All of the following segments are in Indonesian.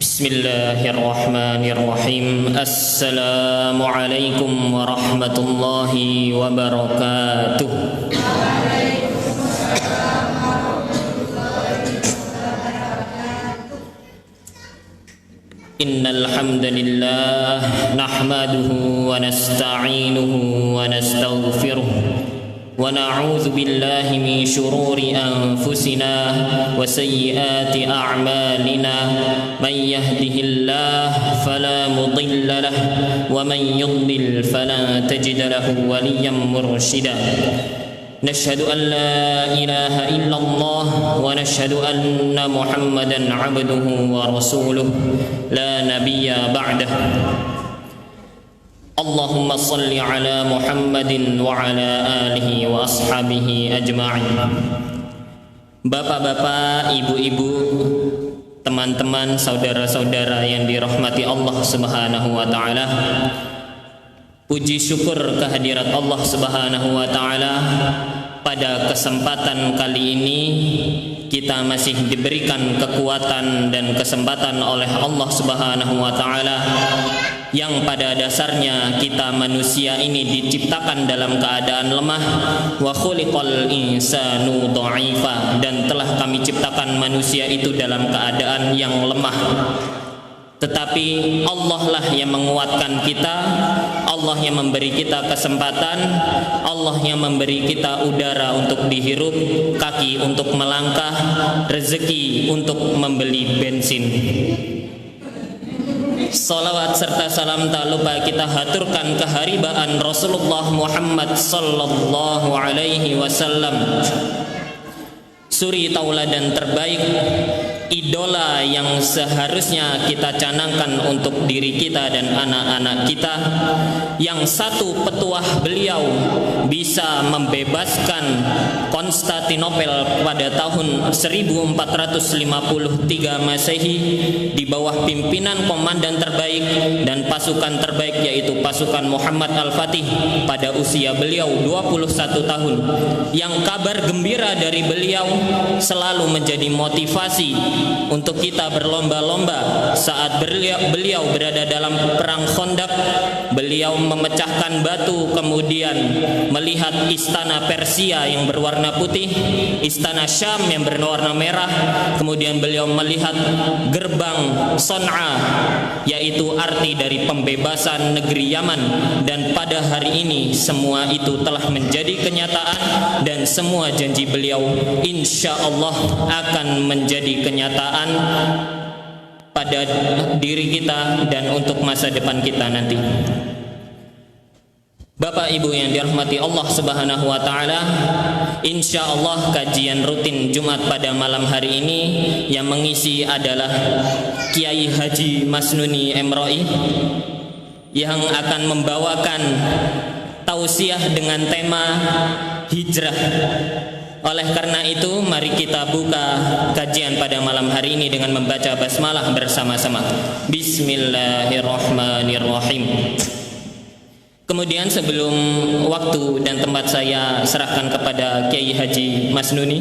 Bismillahirrahmanirrahim. Assalamualaikum warahmatullahi wabarakatuh. Innal hamdalillah nahmaduhu wa nasta'inuhu wa nastaghfiruh wa na'udzu billahi min shururi anfusina wa sayyiati a'malina may yahdihillahu fala mudilla lahu wa man yudlil fala tajida lahu waliyyan mursyida. Nashhadu an la ilaha illallah wa nashhadu anna Muhammadan 'abduhu wa rasuluh la nabiyya ba'dahu. Allahumma salli ala Muhammadin wa ala alihi wa ashabihi ajma'in. Bapak-bapak, ibu-ibu, teman-teman, saudara-saudara yang dirahmati Allah Subhanahu wa taala. Puji syukur kehadirat Allah Subhanahu wa taala, pada kesempatan kali ini kita masih diberikan kekuatan dan kesempatan oleh Allah Subhanahu wa taala, yang pada dasarnya kita manusia ini diciptakan dalam keadaan lemah. Wa khuliqal insanu dha'ifa, dan telah kami ciptakan manusia itu dalam keadaan yang lemah. Tetapi Allah lah yang menguatkan kita, Allah yang memberi kita kesempatan, Allah yang memberi kita udara untuk dihirup, kaki untuk melangkah, rezeki untuk membeli bensin. Salawat serta salam tak lupa kita haturkan keharibaan Rasulullah Muhammad sallallahu alaihi wasallam, suri tauladan terbaik, idola yang seharusnya kita canangkan untuk diri kita dan anak-anak kita, yang satu petuah beliau bisa membebaskan Konstantinopel pada tahun 1453 Masehi di bawah pimpinan komandan terbaik dan pasukan terbaik, yaitu pasukan Muhammad Al-Fatih pada usia beliau 21 tahun, yang kabar gembira dari beliau selalu menjadi motivasi untuk kita berlomba-lomba. Saat beliau berada dalam perang Khandaq, beliau memecahkan batu, kemudian melihat istana Persia yang berwarna putih, istana Syam yang berwarna merah, kemudian beliau melihat gerbang Son'a, yaitu arti dari pembebasan negeri Yaman. Dan pada hari ini semua itu telah menjadi kenyataan, dan semua janji beliau insya Allah akan menjadi kenyataan pada diri kita dan untuk masa depan kita nanti. Bapak Ibu yang dirahmati Allah Subhanahu wa taala, insya Allah kajian rutin Jumat pada malam hari ini yang mengisi adalah Kiai Haji Masnuni MRoi, yang akan membawakan tausiah dengan tema hijrah. Oleh karena itu, mari kita buka kajian pada malam hari ini dengan membaca basmalah bersama-sama. Bismillahirrahmanirrahim. Kemudian sebelum waktu dan tempat saya serahkan kepada Kiai Haji Masnuni,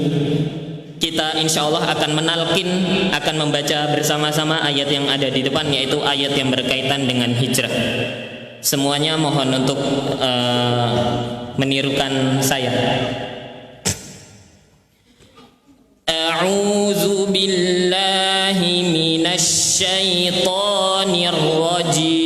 kita insya Allah akan menalkin, akan membaca bersama-sama ayat yang ada di depan, yaitu ayat yang berkaitan dengan hijrah. Semuanya mohon untuk menirukan saya. A'udzu billahi minasy syaithanir rajim.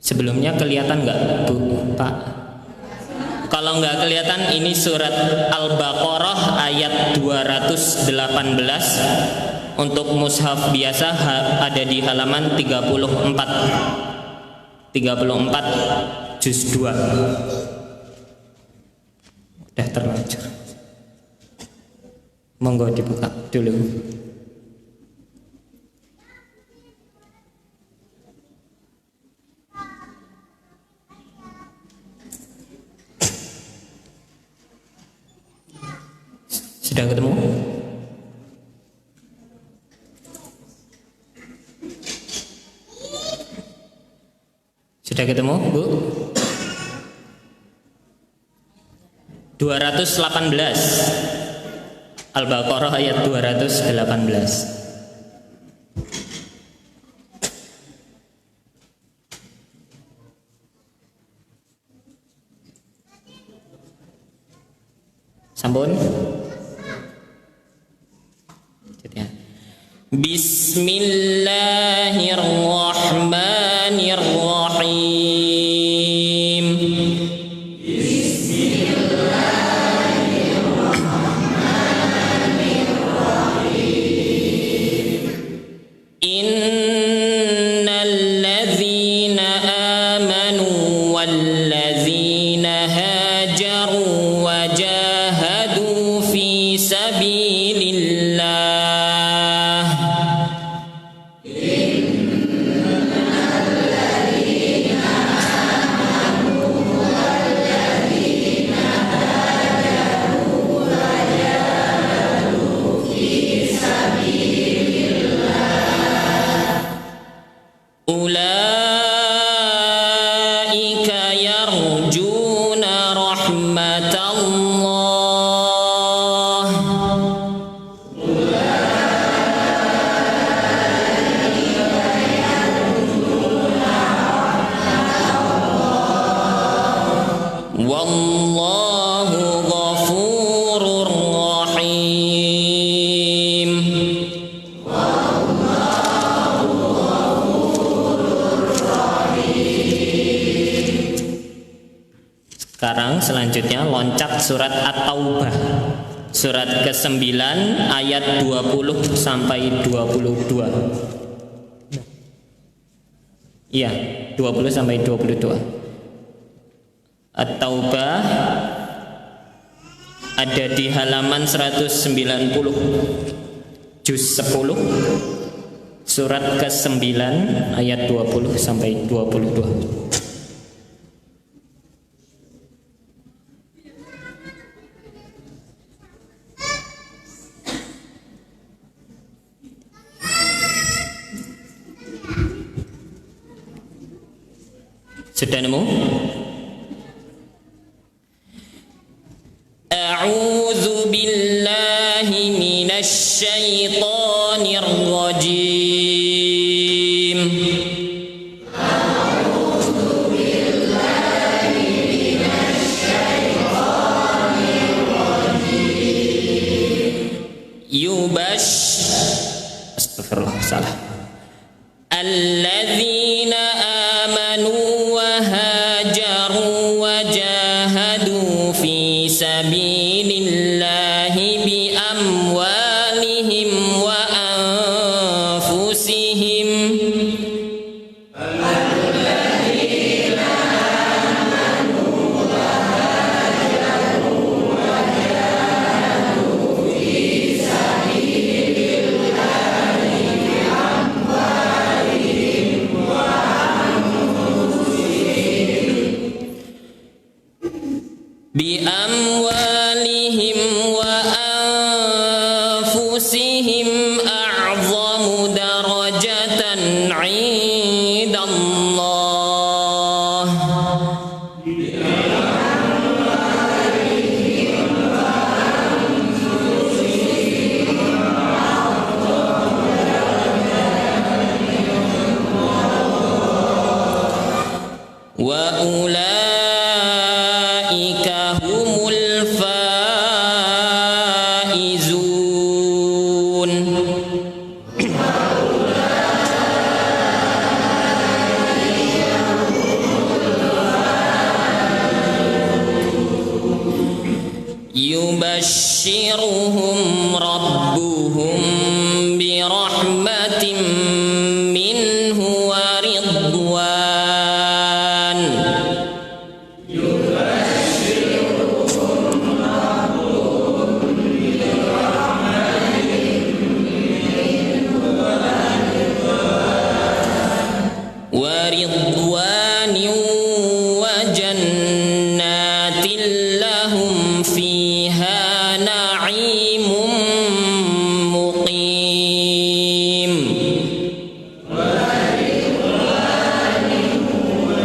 Sebelumnya kelihatan nggak, Bu, Pak? Kalau nggak kelihatan, ini surat Al-Baqarah ayat 218. Untuk mushaf biasa ada di halaman 34 juz 2. Udah terlanjur. Monggo dibuka dulu. Sudah ketemu? Sudah ketemu, Bu? 218 Al-Baqarah ayat 218. Sampun? Bismillahirrahmanirrahim. Innal ladzina amanu wal ladzina hajaru wa jahadu fi sabilillah ulaika yarjuna rahmatallah wallahu ghafurur rahim. Sekarang selanjutnya loncat surat At-Taubah, surat ke-9 ayat 20 sampai 22. Iya, 20 sampai 22. At-Taubah ada di halaman 190, juz 10, surat ke-9 ayat 20 sampai 22. Sudah nemu? A'udzu billahi minasy syaithanir rajim. A'udzu billahi minasy syaithanir rajim. Astagfirullah, salah. Alladzina amanu hajaru wa jahadu fi sabilillahi bi amwalihim wa anfusihim. Alladzina amanu wa hajaru wa jahadu fi sabilillahi bi amwalihim wa bi amwalihim wa anfusihim a'zamu darajatan 'indallah. Bi amwalihim wa anfusihim a'zamu darajatan 'indallah. Wa ulaika humul faizun. Yubashshiruhum rabbuhum bi rahmatin minhu wa ridwan. Wa ridwanin wa jannatin lahum fiha na'imun muqim. Wa ridwanin wa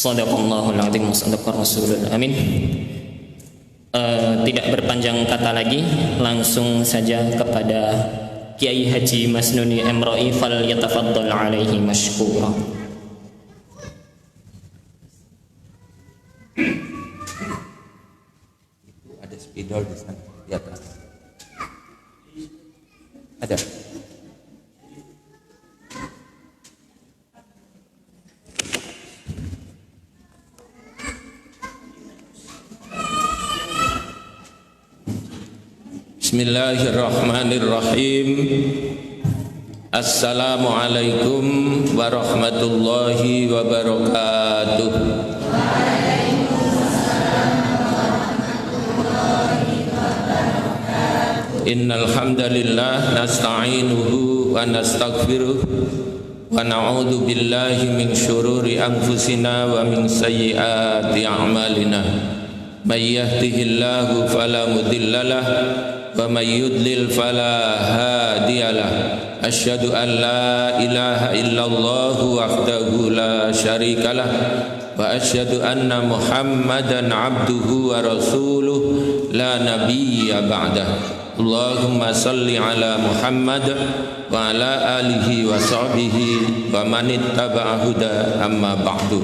Shadaqallahul azim wa shadaqar rasulul amin. Tidak berpanjang kata lagi, langsung saja kepada Kiai Haji Masnuni Emroi, fal yatafaddal alaihi mashkura. Ada spidol di sana di atas. Ada. Bismillahirrahmanirrahim. Assalamualaikum warahmatullahi wabarakatuh. Innal hamdalillah nasta'inuhu wa nastaghfiruh wa na'udzu billahi min syururi anfusina wa min sayyiati a'malina. May yahdihillahu fala mudhillalah wa may yudlil fala hadiyalah. Asyhadu an la ilaha illallah wahdahu la syarikalah wa asyhadu anna Muhammadan abduhu wa rasuluh la nabiyya ba'dah. Allahumma salli ala Muhammad wa ala alihi wa sahbihi wa man ittaba'a huda amma ba'du.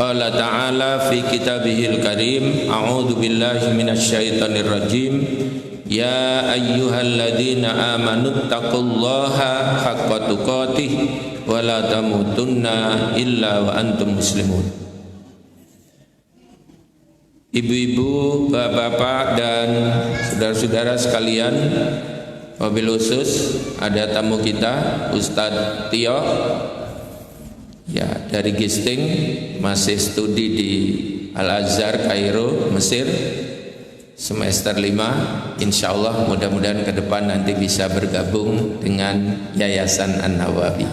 Qala ta'ala fi kitabihil karim, a'udzu billahi minasy syaithanir rajim. Ya ayyuhalladzina amanu taqullaha haqqa tuqatih wa la tamutunna illa wa antum muslimun. Ibu-ibu, bapak-bapak dan saudara-saudara sekalian, wabil khusus ada tamu kita Ustadz Tio ya, dari Gisting, masih studi di Al-Azhar Kairo, Mesir, semester 5. Insyaallah mudah-mudahan ke depan nanti bisa bergabung dengan Yayasan An-Nawawi,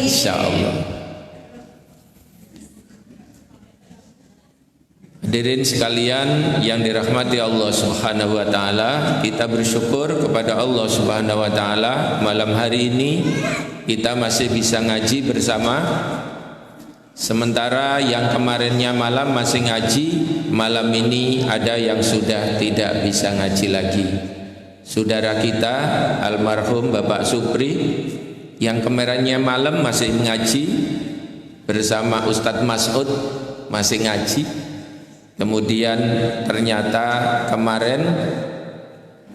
insyaallah. Hadirin sekalian yang dirahmati Allah Subhanahu wa taala, kita bersyukur kepada Allah Subhanahu wa taala malam hari ini kita masih bisa ngaji bersama. Sementara yang kemarinnya malam masih ngaji, malam ini ada yang sudah tidak bisa ngaji lagi. Saudara kita almarhum Bapak Supri yang kemarinnya malam masih ngaji bersama Ustadz Mas'ud, masih ngaji. Kemudian ternyata kemarin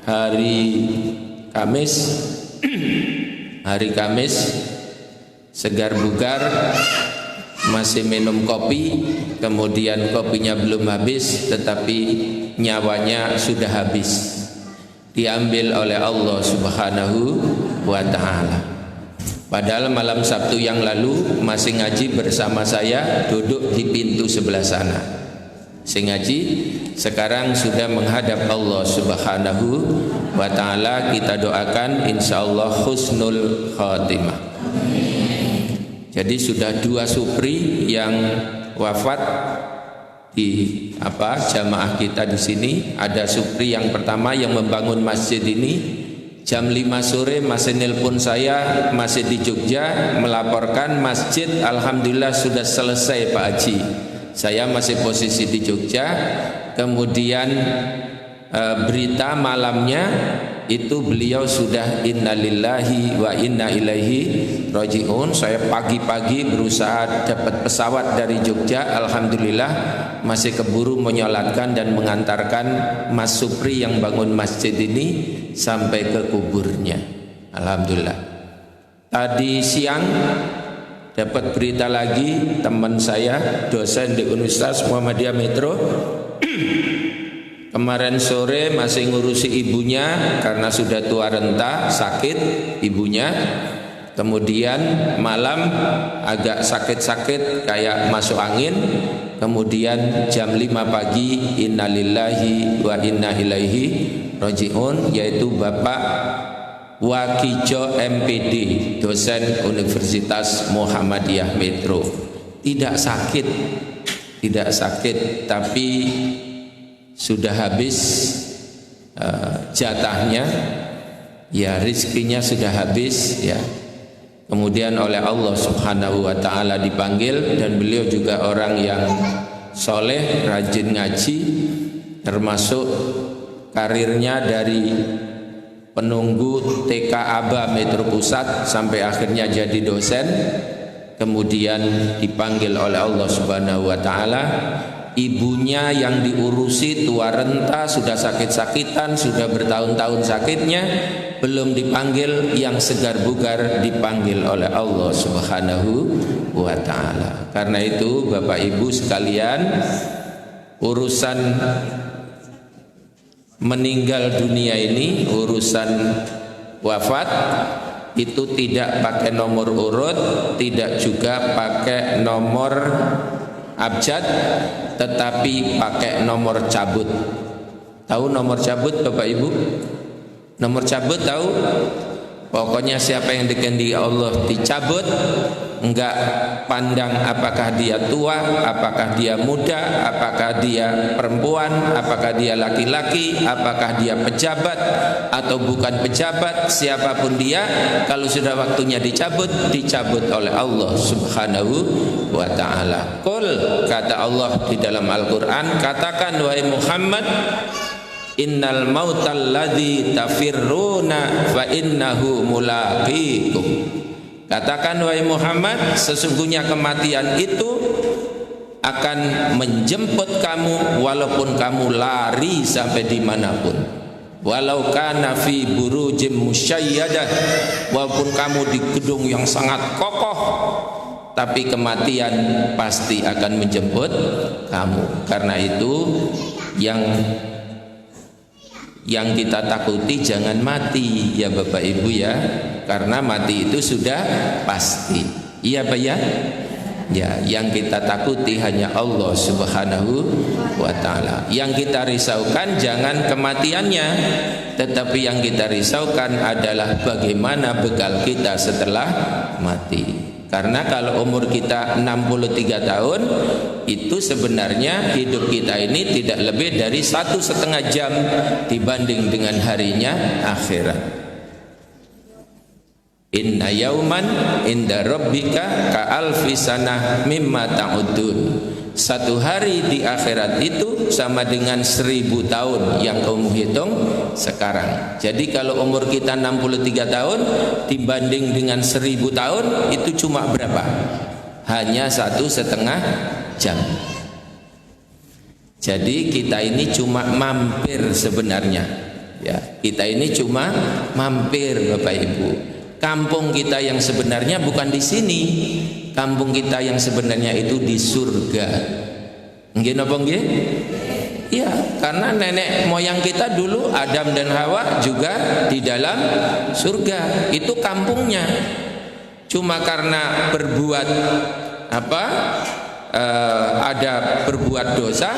hari Kamis segar bugar masih minum kopi, kemudian kopinya belum habis tetapi nyawanya sudah habis, diambil oleh Allah Subhanahu wa taala. Padahal malam Sabtu yang lalu masih ngaji bersama saya, duduk di pintu sebelah sana. Sing ngaji sekarang sudah menghadap Allah Subhanahu wa taala. Kita doakan insyaallah husnul khatimah. Jadi sudah 2 supri yang wafat di jamaah kita di sini. Ada supri yang pertama yang membangun masjid ini, jam 5 sore masih nelpon saya, masih di Jogja, melaporkan masjid alhamdulillah sudah selesai Pak Haji. Saya masih posisi di Jogja. Kemudian berita malamnya itu beliau sudah innalillahi wa inna ilaihi rajiun. Saya pagi-pagi berusaha dapat pesawat dari Jogja, alhamdulillah masih keburu menyolatkan dan mengantarkan Mas Supri yang bangun masjid ini sampai ke kuburnya, alhamdulillah. Tadi siang dapat berita lagi, teman saya dosen di Universitas Muhammadiyah Metro kemarin sore masih ngurusi ibunya karena sudah tua renta, sakit ibunya. Kemudian malam agak sakit-sakit kayak masuk angin. Kemudian jam 5 pagi innalillahi wa inna ilaihi rajiun, yaitu Bapak Wakijo MPD, dosen Universitas Muhammadiyah Metro. Tidak sakit, tapi sudah habis jatahnya, ya rezekinya sudah habis ya. kemudian oleh Allah Subhanahu wa taala dipanggil, dan beliau juga orang yang soleh, rajin ngaji, termasuk karirnya dari penunggu TK Aba Metro Pusat sampai akhirnya jadi dosen, kemudian dipanggil oleh Allah Subhanahu wa taala. Ibunya yang diurusi tua renta, sudah sakit-sakitan, sudah bertahun-tahun sakitnya, belum dipanggil, yang segar bugar dipanggil oleh Allah Subhanahu wa taala. Karena itu Bapak Ibu sekalian, urusan meninggal dunia ini, urusan wafat itu tidak pakai nomor urut, tidak juga pakai nomor abjad, tetapi pakai nomor cabut. Tahu nomor cabut Bapak Ibu? Nomor cabut tahu? Pokoknya siapa yang dikehendaki Allah dicabut, enggak pandang apakah dia tua, apakah dia muda, apakah dia perempuan, apakah dia laki-laki, apakah dia pejabat atau bukan pejabat, siapapun dia, kalau sudah waktunya dicabut, dicabut oleh Allah Subhanahu wa taala. Qul, kata Allah di dalam Al-Qur'an, katakan wahai Muhammad, innal mautal ladzi tafirruna fa innahu mulaqikum. Katakan wahai Muhammad, sesungguhnya kematian itu akan menjemput kamu walaupun kamu lari sampai dimanapun. Walau kana fi burujim musyayyadah, walaupun kamu di gedung yang sangat kokoh, tapi kematian pasti akan menjemput kamu. Karena itu yang kita takuti jangan mati ya Bapak Ibu ya, karena mati itu sudah pasti. Iya Pak ya? Ya, yang kita takuti hanya Allah Subhanahu wa taala. Yang kita risaukan jangan kematiannya, tetapi yang kita risaukan adalah bagaimana bekal kita setelah mati. Karena kalau umur kita 63 tahun, itu sebenarnya hidup kita ini tidak lebih dari 1,5 jam dibanding dengan harinya akhirat. Inna yauman inda rabbika ka alfi sanah mimma ta'udun. Satu hari di akhirat itu sama dengan 1000 tahun yang kamu hitung sekarang. Jadi kalau umur kita 63 tahun dibanding dengan 1000 tahun, itu cuma berapa? Hanya 1,5 jam. Jadi kita ini cuma mampir sebenarnya. Ya, kita ini cuma mampir Bapak Ibu. Kampung kita yang sebenarnya bukan di sini. Kampung kita yang sebenarnya itu di surga. Nggih napa nggih? Iya, karena nenek moyang kita dulu Adam dan Hawa juga di dalam surga. Itu kampungnya. Cuma karena berbuat ada berbuat dosa,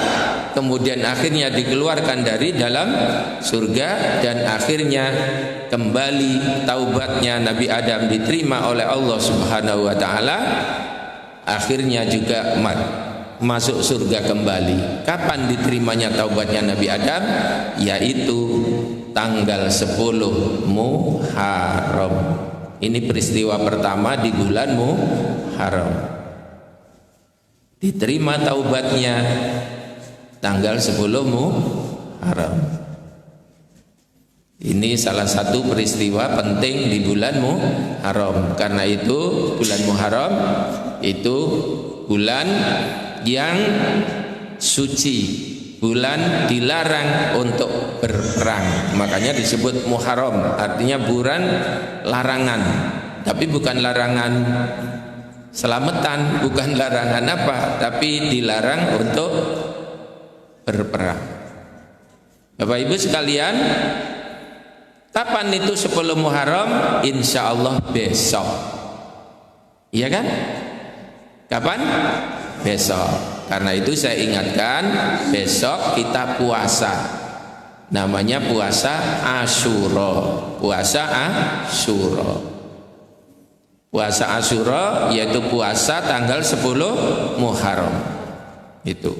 kemudian akhirnya dikeluarkan dari dalam surga, dan akhirnya kembali taubatnya Nabi Adam diterima oleh Allah Subhanahu wa taala, akhirnya juga masuk surga kembali. Kapan diterimanya taubatnya Nabi Adam? Yaitu tanggal 10 Muharram. Ini peristiwa pertama di bulan Muharram. Diterima taubatnya tanggal 10 Muharram. Ini salah satu peristiwa penting di bulan Muharram. Karena itu bulan Muharram itu bulan yang suci, bulan dilarang untuk berperang. Makanya disebut Muharram, artinya bulan larangan. Tapi bukan larangan selamatan, bukan larangan apa, tapi dilarang untuk berperang. Bapak Ibu sekalian, kapan itu 10 Muharram? Insya Allah besok. Iya kan? Kapan? Besok. Karena itu saya ingatkan, besok kita puasa. Namanya puasa Asyura. Puasa Asyura. Puasa Asyura yaitu puasa tanggal 10 Muharram. Itu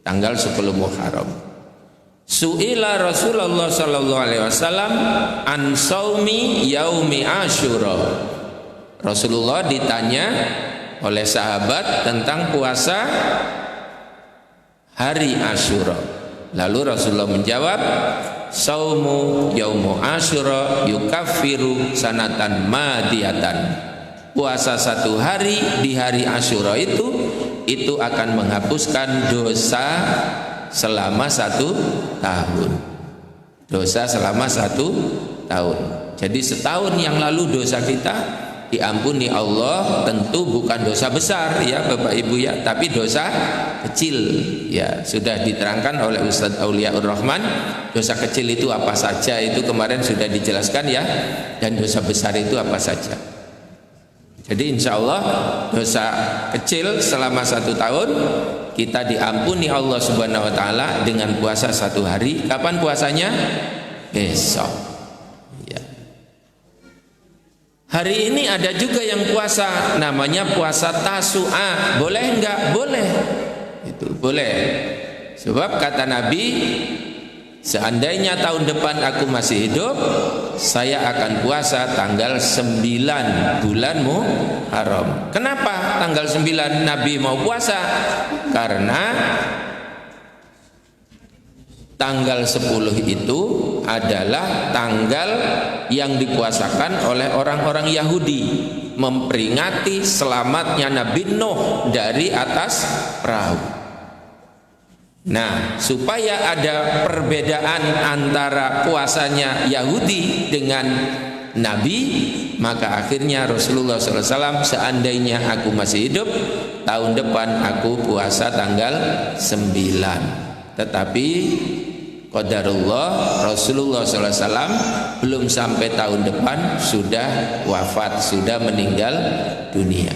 tanggal 10 Muharram. Su'ila Rasulullah sallallahu alaihi wasallam an saumi yaumi Asyura. Rasulullah ditanya oleh sahabat tentang puasa hari Asyura. Lalu Rasulullah menjawab, saumu yaumu Asyura yukaffiru sanatan madiyatan. Puasa satu hari di hari Asyura itu akan menghapuskan dosa selama 1 tahun. Dosa selama 1 tahun. Jadi setahun yang lalu dosa kita diampuni Allah, tentu bukan dosa besar ya Bapak Ibu ya, tapi dosa kecil ya. Sudah diterangkan oleh Ustadz Auliaur Rahman, dosa kecil itu apa saja, itu kemarin sudah dijelaskan ya, dan dosa besar itu apa saja. Jadi insya Allah dosa kecil selama 1 tahun kita diampuni Allah Subhanahu Wa Taala dengan puasa 1 hari. Kapan puasanya? Besok. Hari ini ada juga yang puasa, namanya puasa Tasu'a. Boleh enggak? Boleh. Itu boleh. Sebab kata Nabi, seandainya tahun depan aku masih hidup, saya akan puasa tanggal 9 bulan Muharram. Kenapa tanggal 9 Nabi mau puasa? Karena tanggal 10 itu adalah tanggal yang dipuasakan oleh orang-orang Yahudi, memperingati selamatnya Nabi Nuh dari atas perahu. Nah, supaya ada perbedaan antara puasanya Yahudi dengan Nabi, maka akhirnya Rasulullah SAW, seandainya aku masih hidup, tahun depan aku puasa tanggal 9. Tetapi qadarullah, Rasulullah SAW belum sampai tahun depan sudah wafat, sudah meninggal dunia.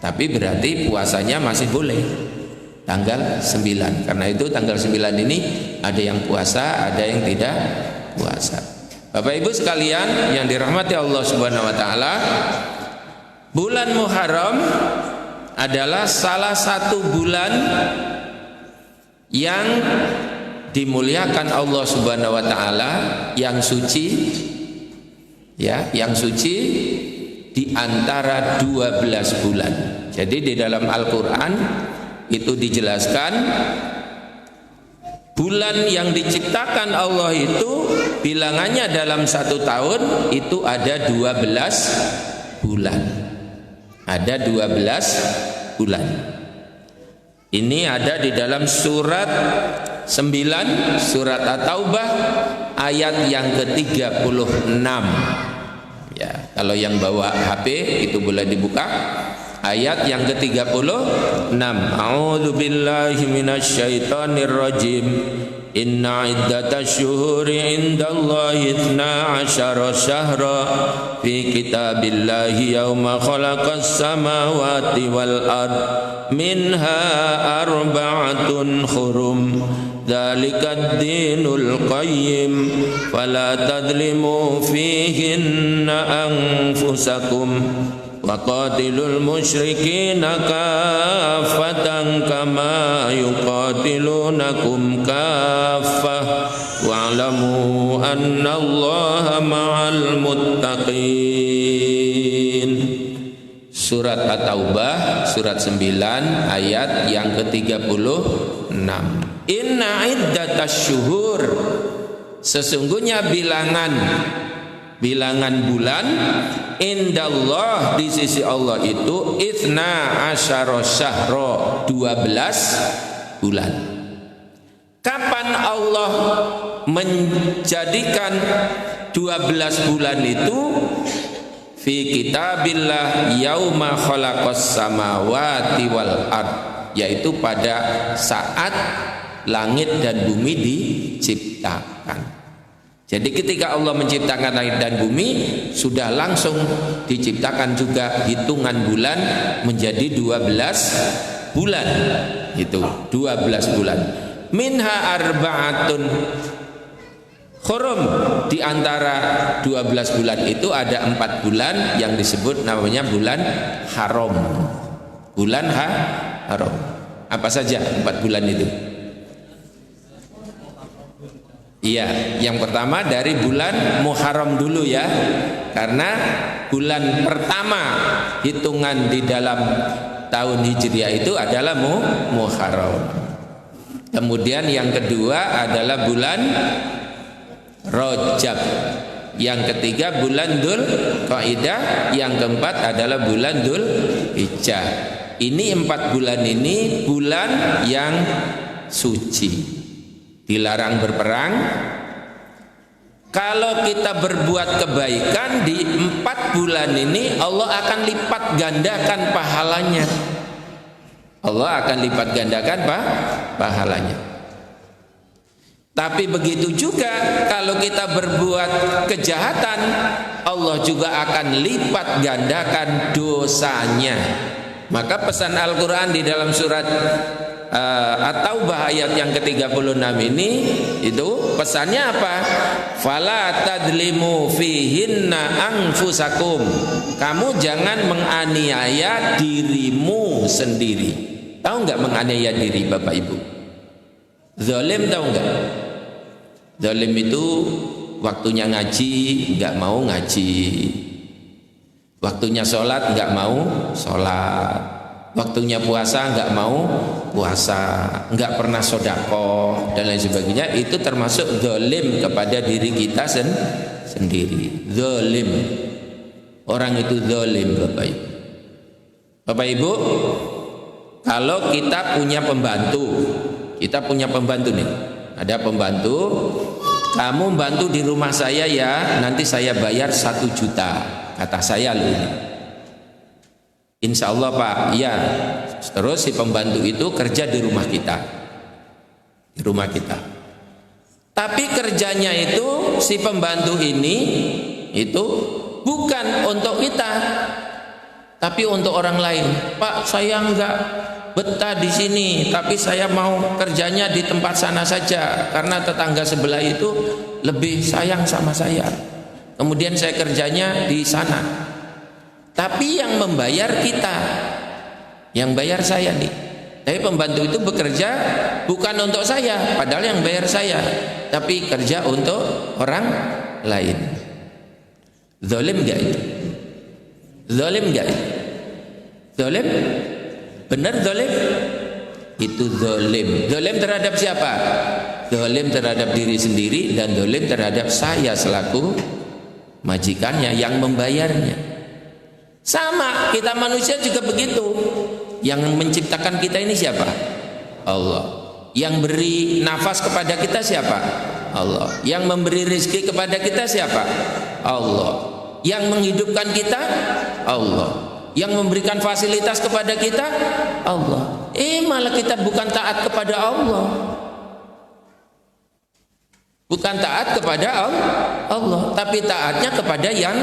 Tapi berarti puasanya masih boleh tanggal 9. Karena itu tanggal 9 ini ada yang puasa, ada yang tidak puasa. Bapak Ibu sekalian yang dirahmati Allah Subhanahu Wa Taala, bulan Muharram adalah salah satu bulan yang dimuliakan Allah Subhanahu Wa Taala, yang suci ya, yang suci di antara 12 bulan. Jadi di dalam Al-Quran itu dijelaskan bulan yang diciptakan Allah itu bilangannya dalam 1 tahun itu ada 12 bulan. Ada 12 bulan. Ini ada di dalam surat 9, surat At-Taubah ayat yang ke-36. Ya, kalau yang bawa HP itu boleh dibuka. Ayat yang ke-36. A'udzu billahi minasyaitonir rajim. Inna iddatasy syuhuri indallahi 12 syahra fi kitabillahi yauma khalaqas samawati wal ard minha arba'atun hurum dzalikad dinul qayyim fala tadlimu fihinna anfusakum waqatilul musyrikina kaffatan kama yuqatilunakum kaffah wa'lamu annallaha ma'al muttaqin. Surat At-Taubah surat 9 ayat yang ke-36. Inna iddatasy syuhur, sesungguhnya bilangan bulan indallah di sisi Allah itu itsna asyara syahra, 12 bulan. Kapan Allah menjadikan 12 bulan itu? Fi kitabillah yauma khalaqas samawati wal ard, yaitu pada saat langit dan bumi diciptakan. Jadi ketika Allah menciptakan langit dan bumi, sudah langsung diciptakan juga hitungan bulan menjadi 12 bulan. Itu 12 bulan. Minha arba'atun hurum, di antara 12 bulan itu ada 4 bulan yang disebut namanya bulan haram. Bulan haram. Apa saja 4 bulan itu? Iya, yang pertama dari bulan Muharram dulu ya. Karena bulan pertama hitungan di dalam tahun Hijriah itu adalah Muharram. Kemudian yang kedua adalah bulan Rajab. Yang ketiga bulan Dzulqa'dah, yang keempat adalah bulan Dzulhijjah. Ini 4 bulan ini bulan yang suci. Dilarang berperang. Kalau kita berbuat kebaikan di 4 bulan ini, Allah akan lipat gandakan pahalanya. Allah akan lipat gandakan pahalanya. Tapi begitu juga kalau kita berbuat kejahatan, Allah juga akan lipat gandakan dosanya. Maka pesan Al-Quran di dalam surat At-Taubah ayat yang ke-36 ini, itu pesannya apa? Fala tadlimu fihinna anfusakum. Kamu jangan menganiaya dirimu sendiri. Tahu nggak menganiaya diri, Bapak Ibu? Zalim tahu nggak? Zalim itu waktunya ngaji nggak mau ngaji, waktunya sholat nggak mau sholat, waktunya puasa nggak mau puasa, nggak pernah sedekah dan lain sebagainya. Itu termasuk zalim kepada diri kita sendiri. Zalim, orang itu zalim, Bapak Ibu. Bapak Ibu, kalau kita punya pembantu nih, ada pembantu, kamu bantu di rumah saya ya, nanti saya bayar 1 juta, kata saya loh ini. Insya Allah Pak, ya. Terus si pembantu itu kerja di rumah kita, tapi kerjanya itu si pembantu ini itu bukan untuk kita, tapi untuk orang lain. Pak, saya enggak betah di sini, tapi saya mau kerjanya di tempat sana saja karena tetangga sebelah itu lebih sayang sama saya. Kemudian saya kerjanya di sana. Tapi yang membayar kita, yang bayar saya nih. Tapi pembantu itu bekerja bukan untuk saya, padahal yang bayar saya, tapi kerja untuk orang lain. Zalim enggak itu? Zalim enggak itu? Zalim? Benar zalim? Itu zalim. Zalim terhadap siapa? Zalim terhadap diri sendiri dan zalim terhadap saya selaku majikannya yang membayarnya. Sama, kita manusia juga begitu. Yang menciptakan kita ini siapa? Allah. Yang beri nafas kepada kita siapa? Allah. Yang memberi rezeki kepada kita siapa? Allah. Yang menghidupkan kita? Allah. Yang memberikan fasilitas kepada kita? Allah. Malah kita bukan taat kepada Allah. Bukan taat kepada Allah, tapi taatnya kepada yang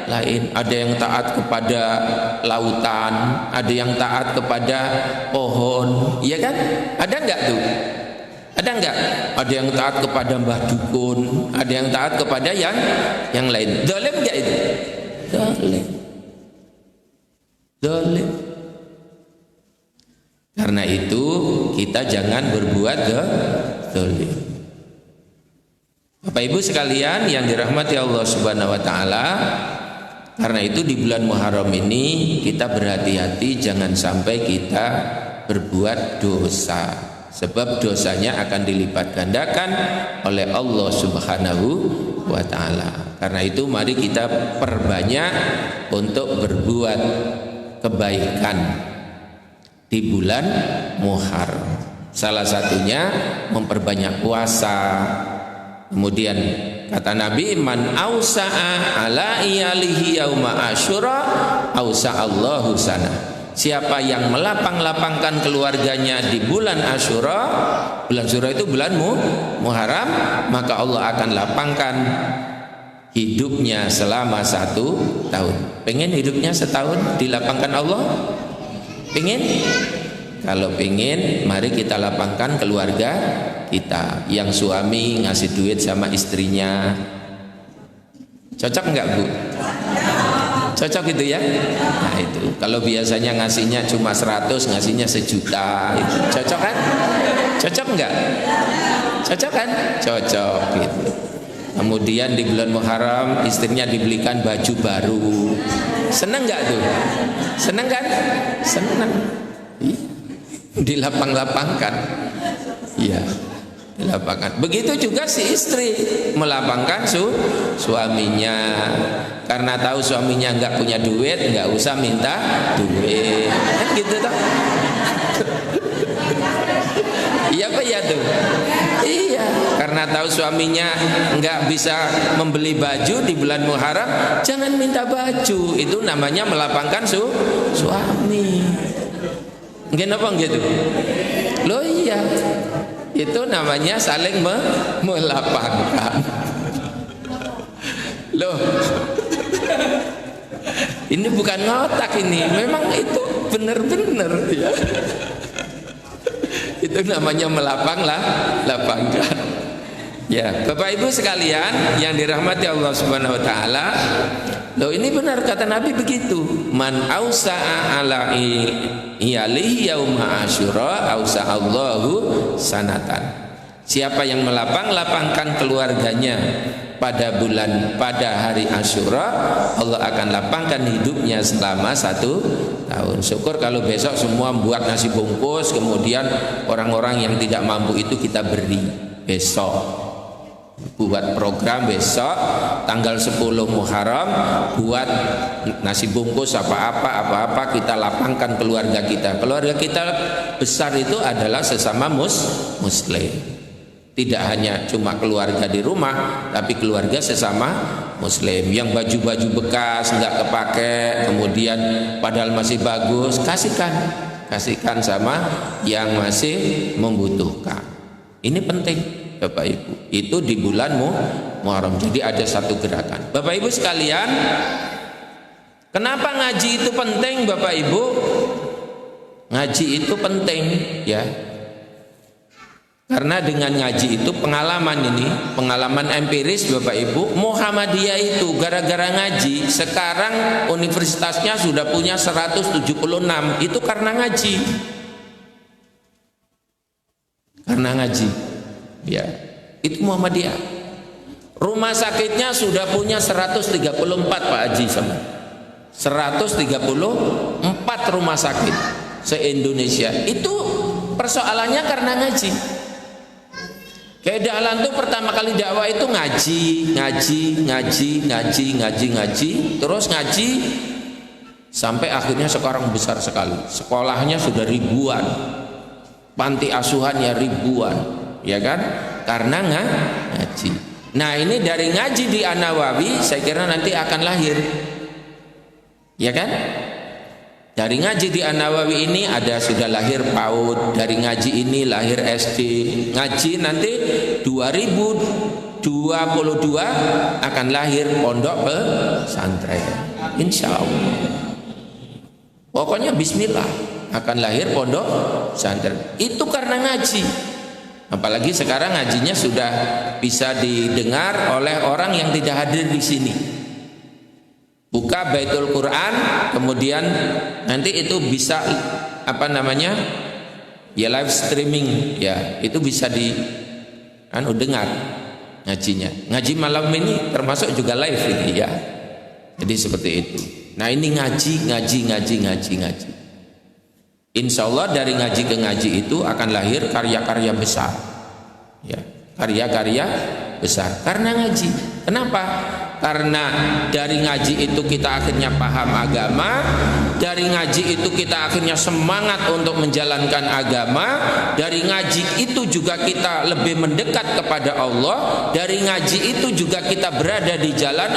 lain. Ada yang taat kepada lautan, ada yang taat kepada pohon, iya kan? Ada enggak tuh? Ada enggak? Ada yang taat kepada mbah dukun, ada yang taat kepada yang lain. Zalim enggak itu? Zalim. Zalim. Karena itu kita jangan berbuat zalim. Bapak Ibu sekalian yang dirahmati Allah Subhanahu wa taala, karena itu di bulan Muharram ini kita berhati-hati jangan sampai kita berbuat dosa, sebab dosanya akan dilipat gandakan oleh Allah Subhanahu wa taala. Karena itu mari kita perbanyak untuk berbuat kebaikan di bulan Muharram. Salah satunya memperbanyak puasa. Kemudian kata Nabi, man ausa'a ala iyalihi yauma asyura ausa'allahu sana. Siapa yang melapang-lapangkan keluarganya di bulan Asyura, bulan Asyura itu bulan Muharram, maka Allah akan lapangkan hidupnya selama 1 tahun. Pengen hidupnya setahun dilapangkan Allah? Pengen? Kalau pengen, mari kita lapangkan keluarga kita. Yang suami ngasih duit sama istrinya, cocok enggak Bu? Cocok gitu ya? Nah itu, kalau biasanya ngasihnya cuma 100, ngasihnya 1 juta, itu cocok kan? Cocok enggak? Cocok kan? Cocok gitu. Kemudian di bulan Muharram istrinya dibelikan baju baru. Seneng nggak tuh? Seneng kan? Seneng. Dilapang-lapangkan. Iya. Dilapangkan. Begitu juga si istri melapangkan suaminya. Karena tahu suaminya nggak punya duit, nggak usah minta duit. Kan gitu toh? Iya apa ya tuh? Iya, karena tahu suaminya nggak bisa membeli baju di bulan Muharram, jangan minta baju. Itu namanya melapangkan suami. Kenapa gitu? Loh iya, itu namanya saling melapangkan. Loh, ini bukan ngotak ini, memang itu benar-benar ya. Itu namanya lapangkan. Ya, Bapak Ibu sekalian yang dirahmati Allah Subhanahu wa taala. Loh, ini benar kata Nabi begitu. Man ausa'a ala iyalihi yauma asyura ausa'allahu sanatan. Siapa yang melapangkan keluarganya pada hari Asyura, Allah akan lapangkan hidupnya selama 1 tahun. Syukur kalau besok semua buat nasi bungkus, kemudian orang-orang yang tidak mampu itu kita beri besok. Buat program besok tanggal 10 Muharram, buat nasi bungkus apa-apa kita lapangkan keluarga kita. Keluarga kita besar itu adalah sesama muslim. Tidak hanya cuma keluarga di rumah, tapi keluarga sesama muslim. Yang baju-baju bekas nggak kepake, kemudian padahal masih bagus, kasihkan sama yang masih membutuhkan. Ini penting Bapak Ibu. Itu di bulan Muharram. Jadi ada satu gerakan. Bapak Ibu sekalian, kenapa ngaji itu penting Bapak Ibu? Ngaji itu penting ya. Karena dengan ngaji itu pengalaman empiris Bapak Ibu, Muhammadiyah itu gara-gara ngaji sekarang universitasnya sudah punya 176, itu karena ngaji. Karena ngaji. Ya, itu Muhammadiyah. Rumah sakitnya sudah punya 134 Pak Haji sama. 134 rumah sakit se-Indonesia. Itu persoalannya karena ngaji. Kayak Dahlan tuh pertama kali dakwah itu ngaji, terus ngaji sampai akhirnya sekarang besar sekali. Sekolahnya sudah ribuan, panti asuhannya ribuan, ya kan? Karena ngaji. Nah ini dari ngaji di An-Nawawi, saya kira nanti akan lahir, ya kan? Dari ngaji di An-Nawawi ini ada sudah lahir PAUD, dari ngaji ini lahir SD. Ngaji nanti 2022 akan lahir pondok pesantren. Insya Allah. Pokoknya bismillah akan lahir pondok pesantren. Itu karena ngaji. Apalagi sekarang ngajinya sudah bisa didengar oleh orang yang tidak hadir di sini. Buka Baitul Quran, kemudian nanti itu bisa ya live streaming ya, itu bisa dengar ngajinya. Ngaji malam ini termasuk juga live ini ya. Jadi seperti itu. Nah ini ngaji. Insya Allah dari ngaji ke ngaji itu akan lahir karya-karya besar. Ya, karya-karya besar karena ngaji. Kenapa? Karena dari ngaji itu kita akhirnya paham agama, dari ngaji itu kita akhirnya semangat untuk menjalankan agama, dari ngaji itu juga kita lebih mendekat kepada Allah, dari ngaji itu juga kita berada di jalan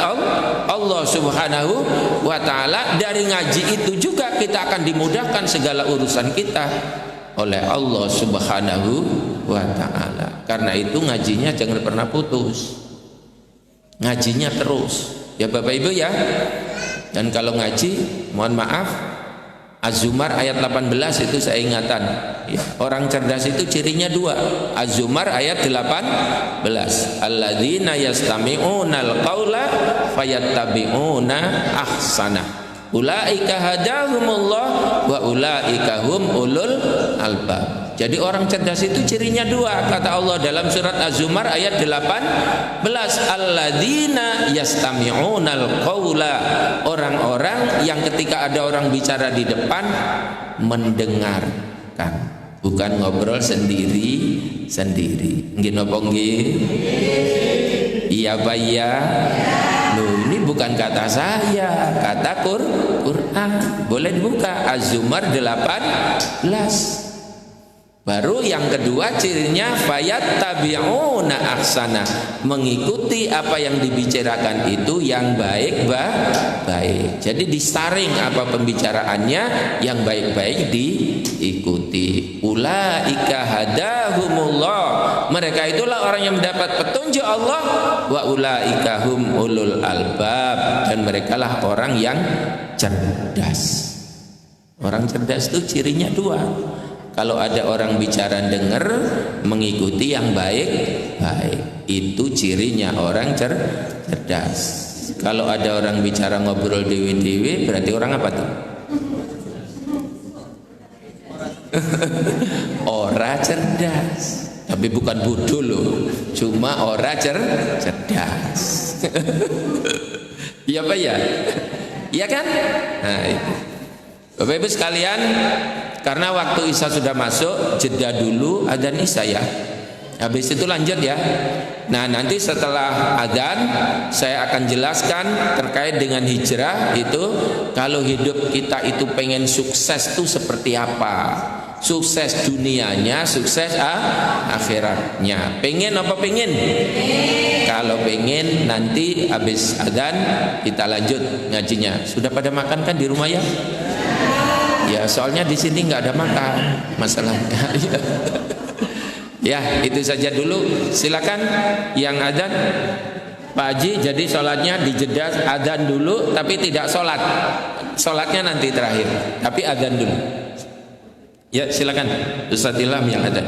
Allah Subhanahu wa ta'ala, dari ngaji itu juga kita akan dimudahkan segala urusan kita oleh Allah Subhanahu wa ta'ala. Karena itu ngajinya jangan pernah putus, ngajinya terus ya Bapak Ibu ya. Dan kalau ngaji, mohon maaf, Az-Zumar ayat 18 itu saya ingatan ya. Orang cerdas itu cirinya 2. Az-Zumar ayat 18, alladzina yastami'unal qaula fayattabi'una ahsanah. Ulaika hadahumullah wa ulaika hum ulul albab. Jadi orang cerdas itu cirinya dua, kata Allah dalam surat Az-Zumar ayat 18, alladzina yastami'unal qaula, orang-orang yang ketika ada orang bicara di depan mendengarkan, bukan ngobrol sendiri. Nggih napa nggih? Iya Pak ya. Loh, ini bukan kata saya, kata Quran. Boleh dibuka Az-Zumar 18. Baru yang kedua cirinya fayattabi'una ahsana, mengikuti apa yang dibicarakan itu yang baik. Jadi disaring apa pembicaraannya, yang baik-baik diikuti. Ulaika hadahumullah, mereka itulah orang yang mendapat petunjuk Allah. Wa ulaika hum ulul albab, dan merekalah orang yang cerdas. Orang cerdas itu cirinya dua. Kalau ada orang bicara dengar, mengikuti yang baik, itu cirinya orang cerdas. Kalau ada orang bicara ngobrol dewe-dewe, berarti orang apa tuh? Ora cerdas. Tapi bukan bodoh loh, cuma ora cerdas. Iya Pak ya? Iya kan? Nah itu. Bapak Ibu sekalian, karena waktu Isya sudah masuk, jeda dulu adzan Isya ya. Habis itu lanjut ya. Nah nanti setelah adzan saya akan jelaskan terkait dengan hijrah itu. Kalau hidup kita itu pengen sukses itu seperti apa? Sukses dunianya, sukses akhiratnya. Pengen apa pengen? Kalau pengen nanti habis adzan kita lanjut ngajinya. Sudah pada makan kan di rumah ya? Ya soalnya di sini nggak ada makan masalahnya. Ya itu saja dulu. Silakan yang adzan Pak Haji. Jadi sholatnya dijeda adzan dulu, tapi tidak sholat. Sholatnya nanti terakhir, tapi adzan dulu. Ya silakan Ustaz Ilham yang adzan.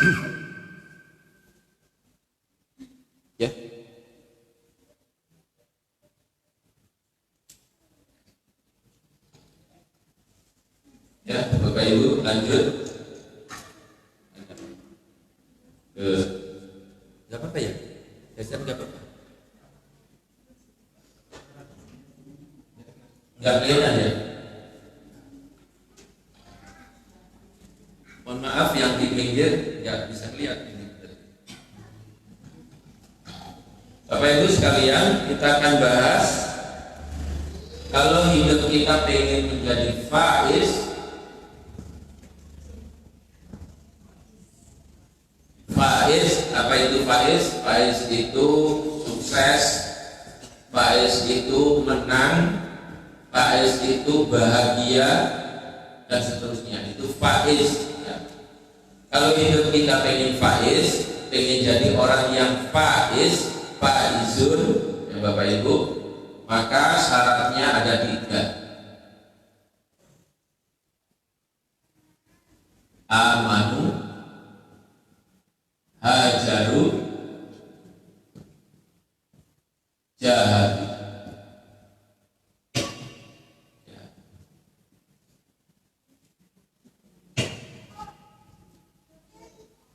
Ya. Ya, Bapak Ibu lanjut. Gak apa-apa ya? Dasar gak apa-apa. Gak kelihatan ya? Mohon maaf yang di pinggir gak bisa lihat ini. Bapak Ibu sekalian, kita akan bahas kalau hidup kita pengen menjadi faiz. Faiz, apa itu faiz? Faiz itu sukses, faiz itu menang, faiz itu bahagia, dan seterusnya. Itu faiz ya. Kalau hidup kita pengen faiz, pengen jadi orang yang faiz, faizun ya Bapak Ibu, maka syaratnya ada 3. Amanu, hajaru, jahadu. Ya.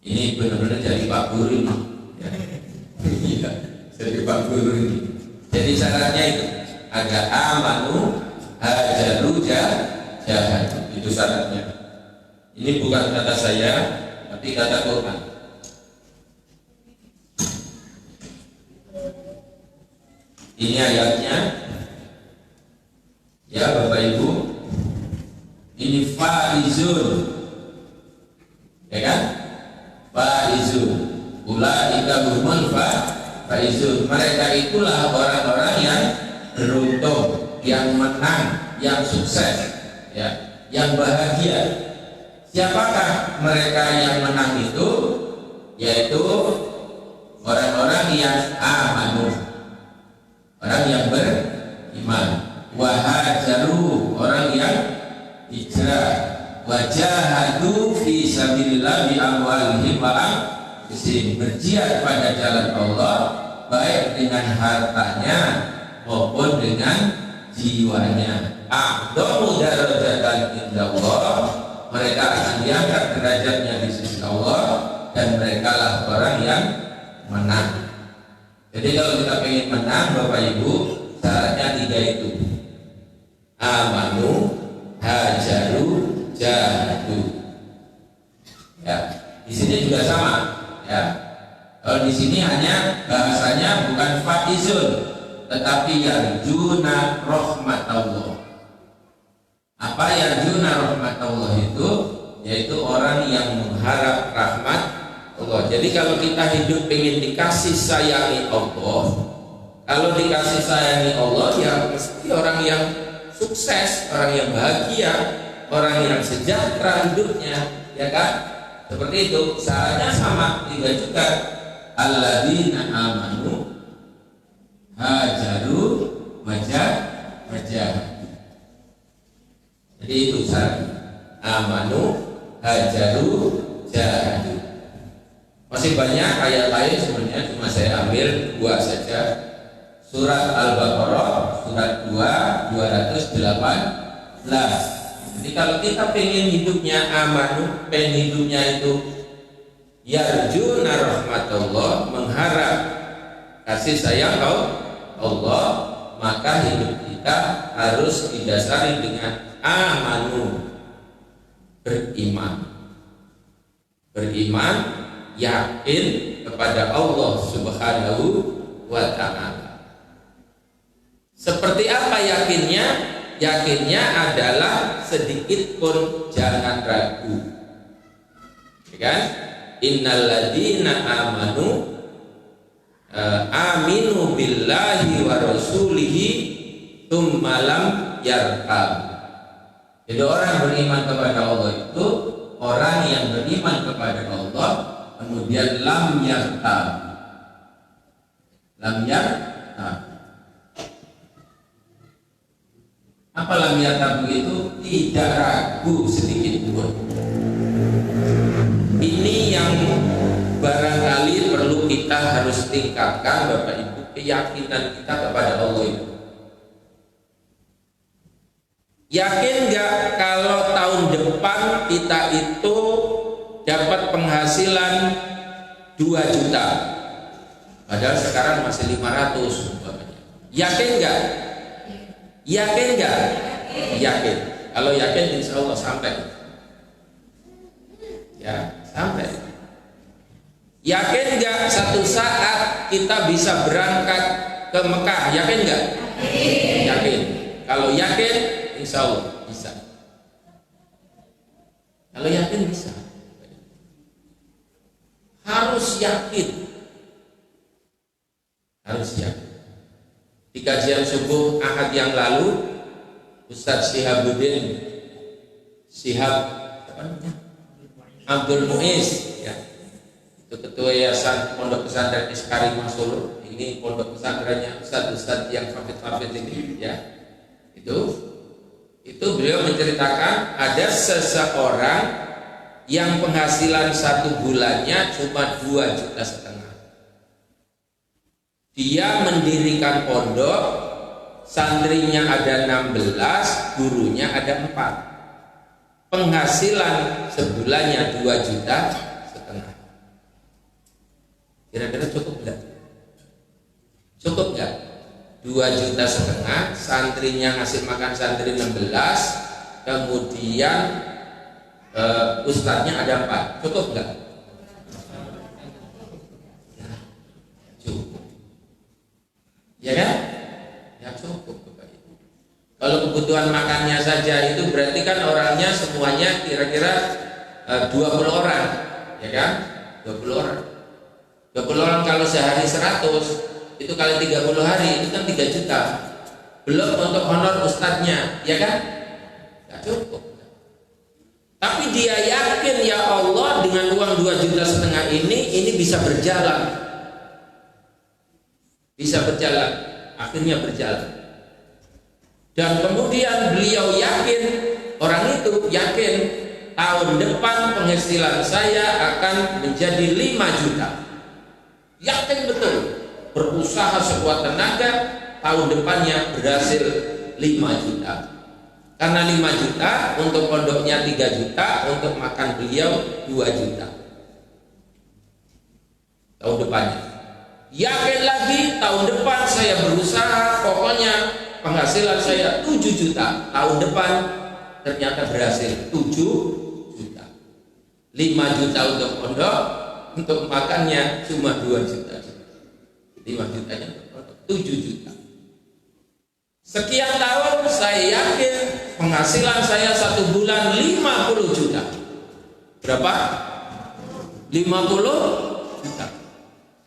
Ini benar-benar jadi Pak Guru ini. Ya. Iya, jadi Pak Guru ini. Jadi syaratnya itu ada amanu, hajaru, jahadu. Itu syaratnya. Ini bukan kata saya, tapi kata Quran. Ini ayatnya. Ya Bapak Ibu, ini faizun, ya kan? Faizun, ulaika humul faizun. Mereka itulah orang-orang yang beruntung, yang menang, yang sukses, ya, yang bahagia. Siapakah mereka yang menang itu? Yaitu orang-orang yang amanu, orang yang beriman, wahajaru, orang yang hijrah, wajahadu fi sabilillah bi amwalihim wa anfusihim, berjihad pada jalan Allah baik dengan hartanya maupun dengan jiwanya. A'dhamu darajatan indallah, mereka akan diangkat derajatnya di sisi Allah, dan mereka lah orang yang menang. Jadi kalau kita ingin menang Bapak Ibu, syaratnya 3 itu. Amanu, hajaru, jahadu. Ya, di sini juga sama. Ya, kalau di sini hanya bahasanya bukan faizun, tetapi yarjuna rahmatullah. Apa yarjuna rahmatullah itu? Yaitu orang yang mengharap rahmat Allah. Jadi kalau kita hidup ingin dikasih sayangi Allah, kalau dikasih sayangi Allah, ya mesti orang yang sukses, orang yang bahagia, orang yang sejahtera hidupnya, ya kan? Seperti itu. Syaratnya sama 3 juga. Alladzina amanu, hajaru, wajah. Jadi itu syarat. Amanu, hajaru, jahadu. Masih banyak ayat lain sebenarnya, cuma saya ambil 2 saja. Surat Al-Baqarah, surat 2, 218. Jadi kalau kita pengen hidupnya amanu, pengen hidupnya itu yarjuna rahmatullah, mengharap kasih sayang Allah, maka hidup kita harus didasari dengan amanu, beriman, yakin kepada Allah Subhanahu wa ta'ala. Seperti apa yakinnya? Yakinnya adalah sedikit pun jangan ragu, ya kan? Innalladzina amanu aminu billahi wa rasulihi tsumma lam yartab. Jadi orang beriman kepada Allah itu orang yang beriman kepada Allah kemudian lam yartab. Lam yartab. Apa lam yartab itu? Tidak ragu sedikit pun. Ini yang barangkali perlu kita harus tingkatkan, Bapak Ibu, keyakinan kita kepada Allah itu. Yakin nggak kalau tahun depan kita itu dapat penghasilan 2 juta, padahal sekarang masih 500 umpamanya. Yakin nggak? Yakin nggak? Yakin. Kalau yakin insya Allah sampai. Ya, sampai. Yakin nggak satu saat kita bisa berangkat ke Mekah? Yakin nggak? Yakin. Kalau yakin, insya Allah bisa. Kalau yakin bisa. Harus yakin. Harus yakin. Di kajian subuh Ahad yang lalu, Ustadz Syihabuddin Abdul Muiz, ya, itu ketua yayasan Pondok Pesantren Iskarimah Solo. Ini pondok pesantrennya Ustadz yang hafid ini, ya. Itu beliau menceritakan ada seseorang yang penghasilan 1 bulannya cuma 2,5 juta. Dia mendirikan pondok, santrinya ada 16, gurunya ada 4. Penghasilan sebulannya 2,5 juta. Kira-kira cukup enggak? Cukup enggak? 2,5 juta, santrinya ngasih makan santri 16, kemudian ustadznya ada 4. Cukup enggak? Nah, cukup. Ya kan? Ya cukup, Bapak Ibu. Kalau kebutuhan makannya saja itu berarti kan orangnya semuanya kira-kira 20 orang, ya kan? 20 orang. 20 orang kalau sehari 100, itu kali 30 hari itu kan 3 juta. Belum untuk honor ustadznya, ya kan? Gak cukup. Tapi dia yakin, ya Allah, dengan uang 2,5 juta ini bisa berjalan. Bisa berjalan, akhirnya berjalan. Dan kemudian beliau yakin, orang itu yakin tahun depan penghasilan saya akan menjadi 5 juta. Yakin betul, berusaha sekuat tenaga, tahun depannya berhasil 5 juta. Karena 5 juta untuk pondoknya 3 juta, untuk makan beliau 2 juta tahun depannya. Yakin lagi, tahun depan saya berusaha, pokoknya penghasilan saya 7 juta. Tahun depan ternyata berhasil 7 juta. 5 juta untuk pondok, untuk makannya cuma 2 juta. 5 jutanya untuk pondok, 7 juta. Sekian tahun saya yakin penghasilan saya 1 bulan 50 juta. Berapa? 50 juta.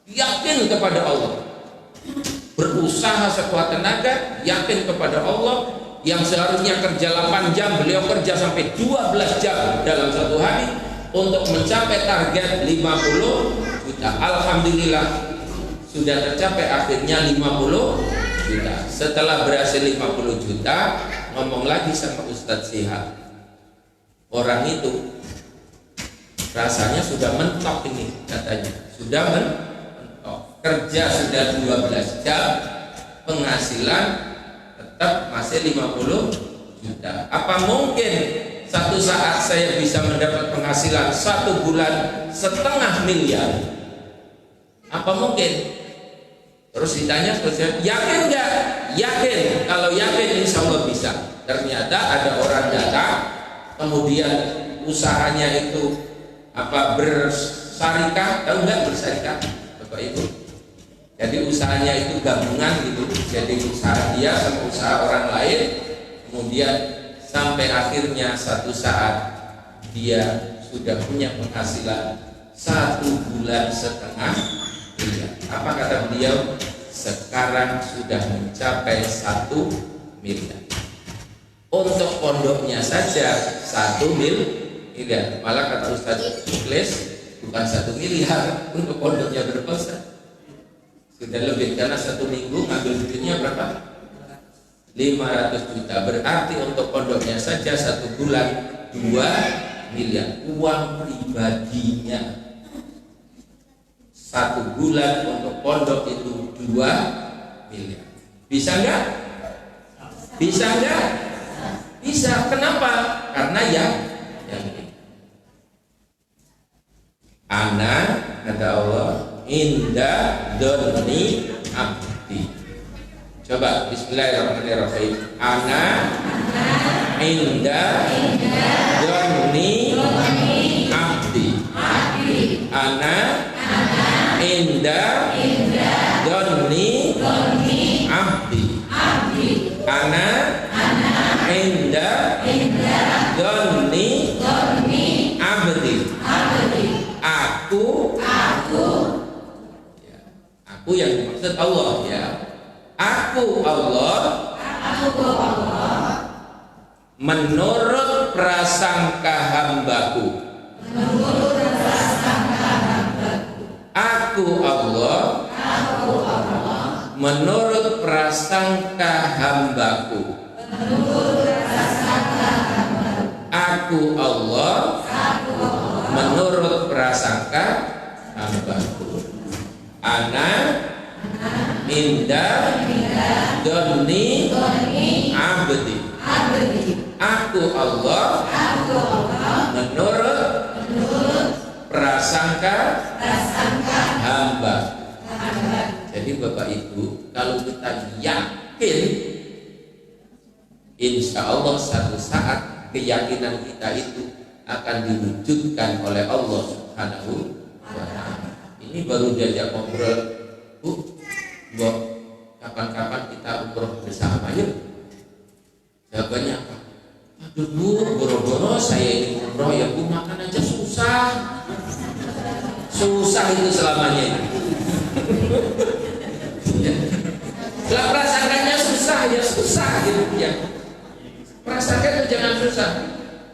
Yakin kepada Allah, berusaha sekuat tenaga, yakin kepada Allah. Yang seharusnya kerja 8 jam, beliau kerja sampai 12 jam dalam 1 hari untuk mencapai target 50 juta. Alhamdulillah sudah tercapai akhirnya 50 juta. Setelah berhasil 50 juta, ngomong lagi sama Ustadz Syihab, orang itu rasanya sudah mentok ini, katanya sudah mentok, kerja sudah 12 jam, penghasilan tetap masih 50 juta. Apa mungkin satu saat saya bisa mendapat penghasilan 1 bulan 1,5 miliar? Apa mungkin? Terus ditanya, yakin nggak? Yakin. Kalau yakin insya Allah bisa. Ternyata ada orang datang, kemudian usahanya itu bersarikah? Tahu nggak bersarikah, Bapak Ibu? Jadi usahanya itu gabungan gitu. Jadi usaha dia sama usaha orang lain, kemudian sampai akhirnya satu saat dia sudah punya penghasilan 1,5 bulan. Apa kata beliau? Sekarang sudah mencapai 1 miliar. Untuk pondoknya saja 1 miliar. Malah kata Ustadz Muklis, bukan 1 miliar untuk pondoknya berpuasa. Sudah lebih, karena 1 minggu ngambil duitnya berapa? 500 juta. Berarti untuk pondoknya saja 1 bulan 2 miliar uang pribadinya. 1 bulan untuk pondok itu 2 miliar. Bisa nggak? Bisa nggak? Bisa. Kenapa? Karena yang ini. Ana kata Allah indah doni abdi. Coba bismillahirrahmanirrahim. Ana indah doni abdi. Ana indah doni abdi. Ana indah doni abdi. Aku yang dimaksud Allah ya. Aku Allah menurut prasangka hambaku. Aku Allah menurut prasangka hambaku. Aku Allah menurut prasangka hambaku. Ana indah doni abdi. Aku Allah menurut prasangka hamba. Jadi Bapak Ibu, kalau kita yakin, insya Allah satu saat keyakinan kita itu akan diwujudkan oleh Allah Subhanahu wa Ta'ala. Ini baru diajak ngobrol, Bu, Mbok, kapan-kapan kita umroh bersama yuk. Jawabannya apa? Aduh Bu, boro-boro saya ini umroh ya Bu, makan aja susah. Susah itu selamanya itu. Kalau perasaannya susah ya susah gitu ya. Perasaannya itu jangan susah.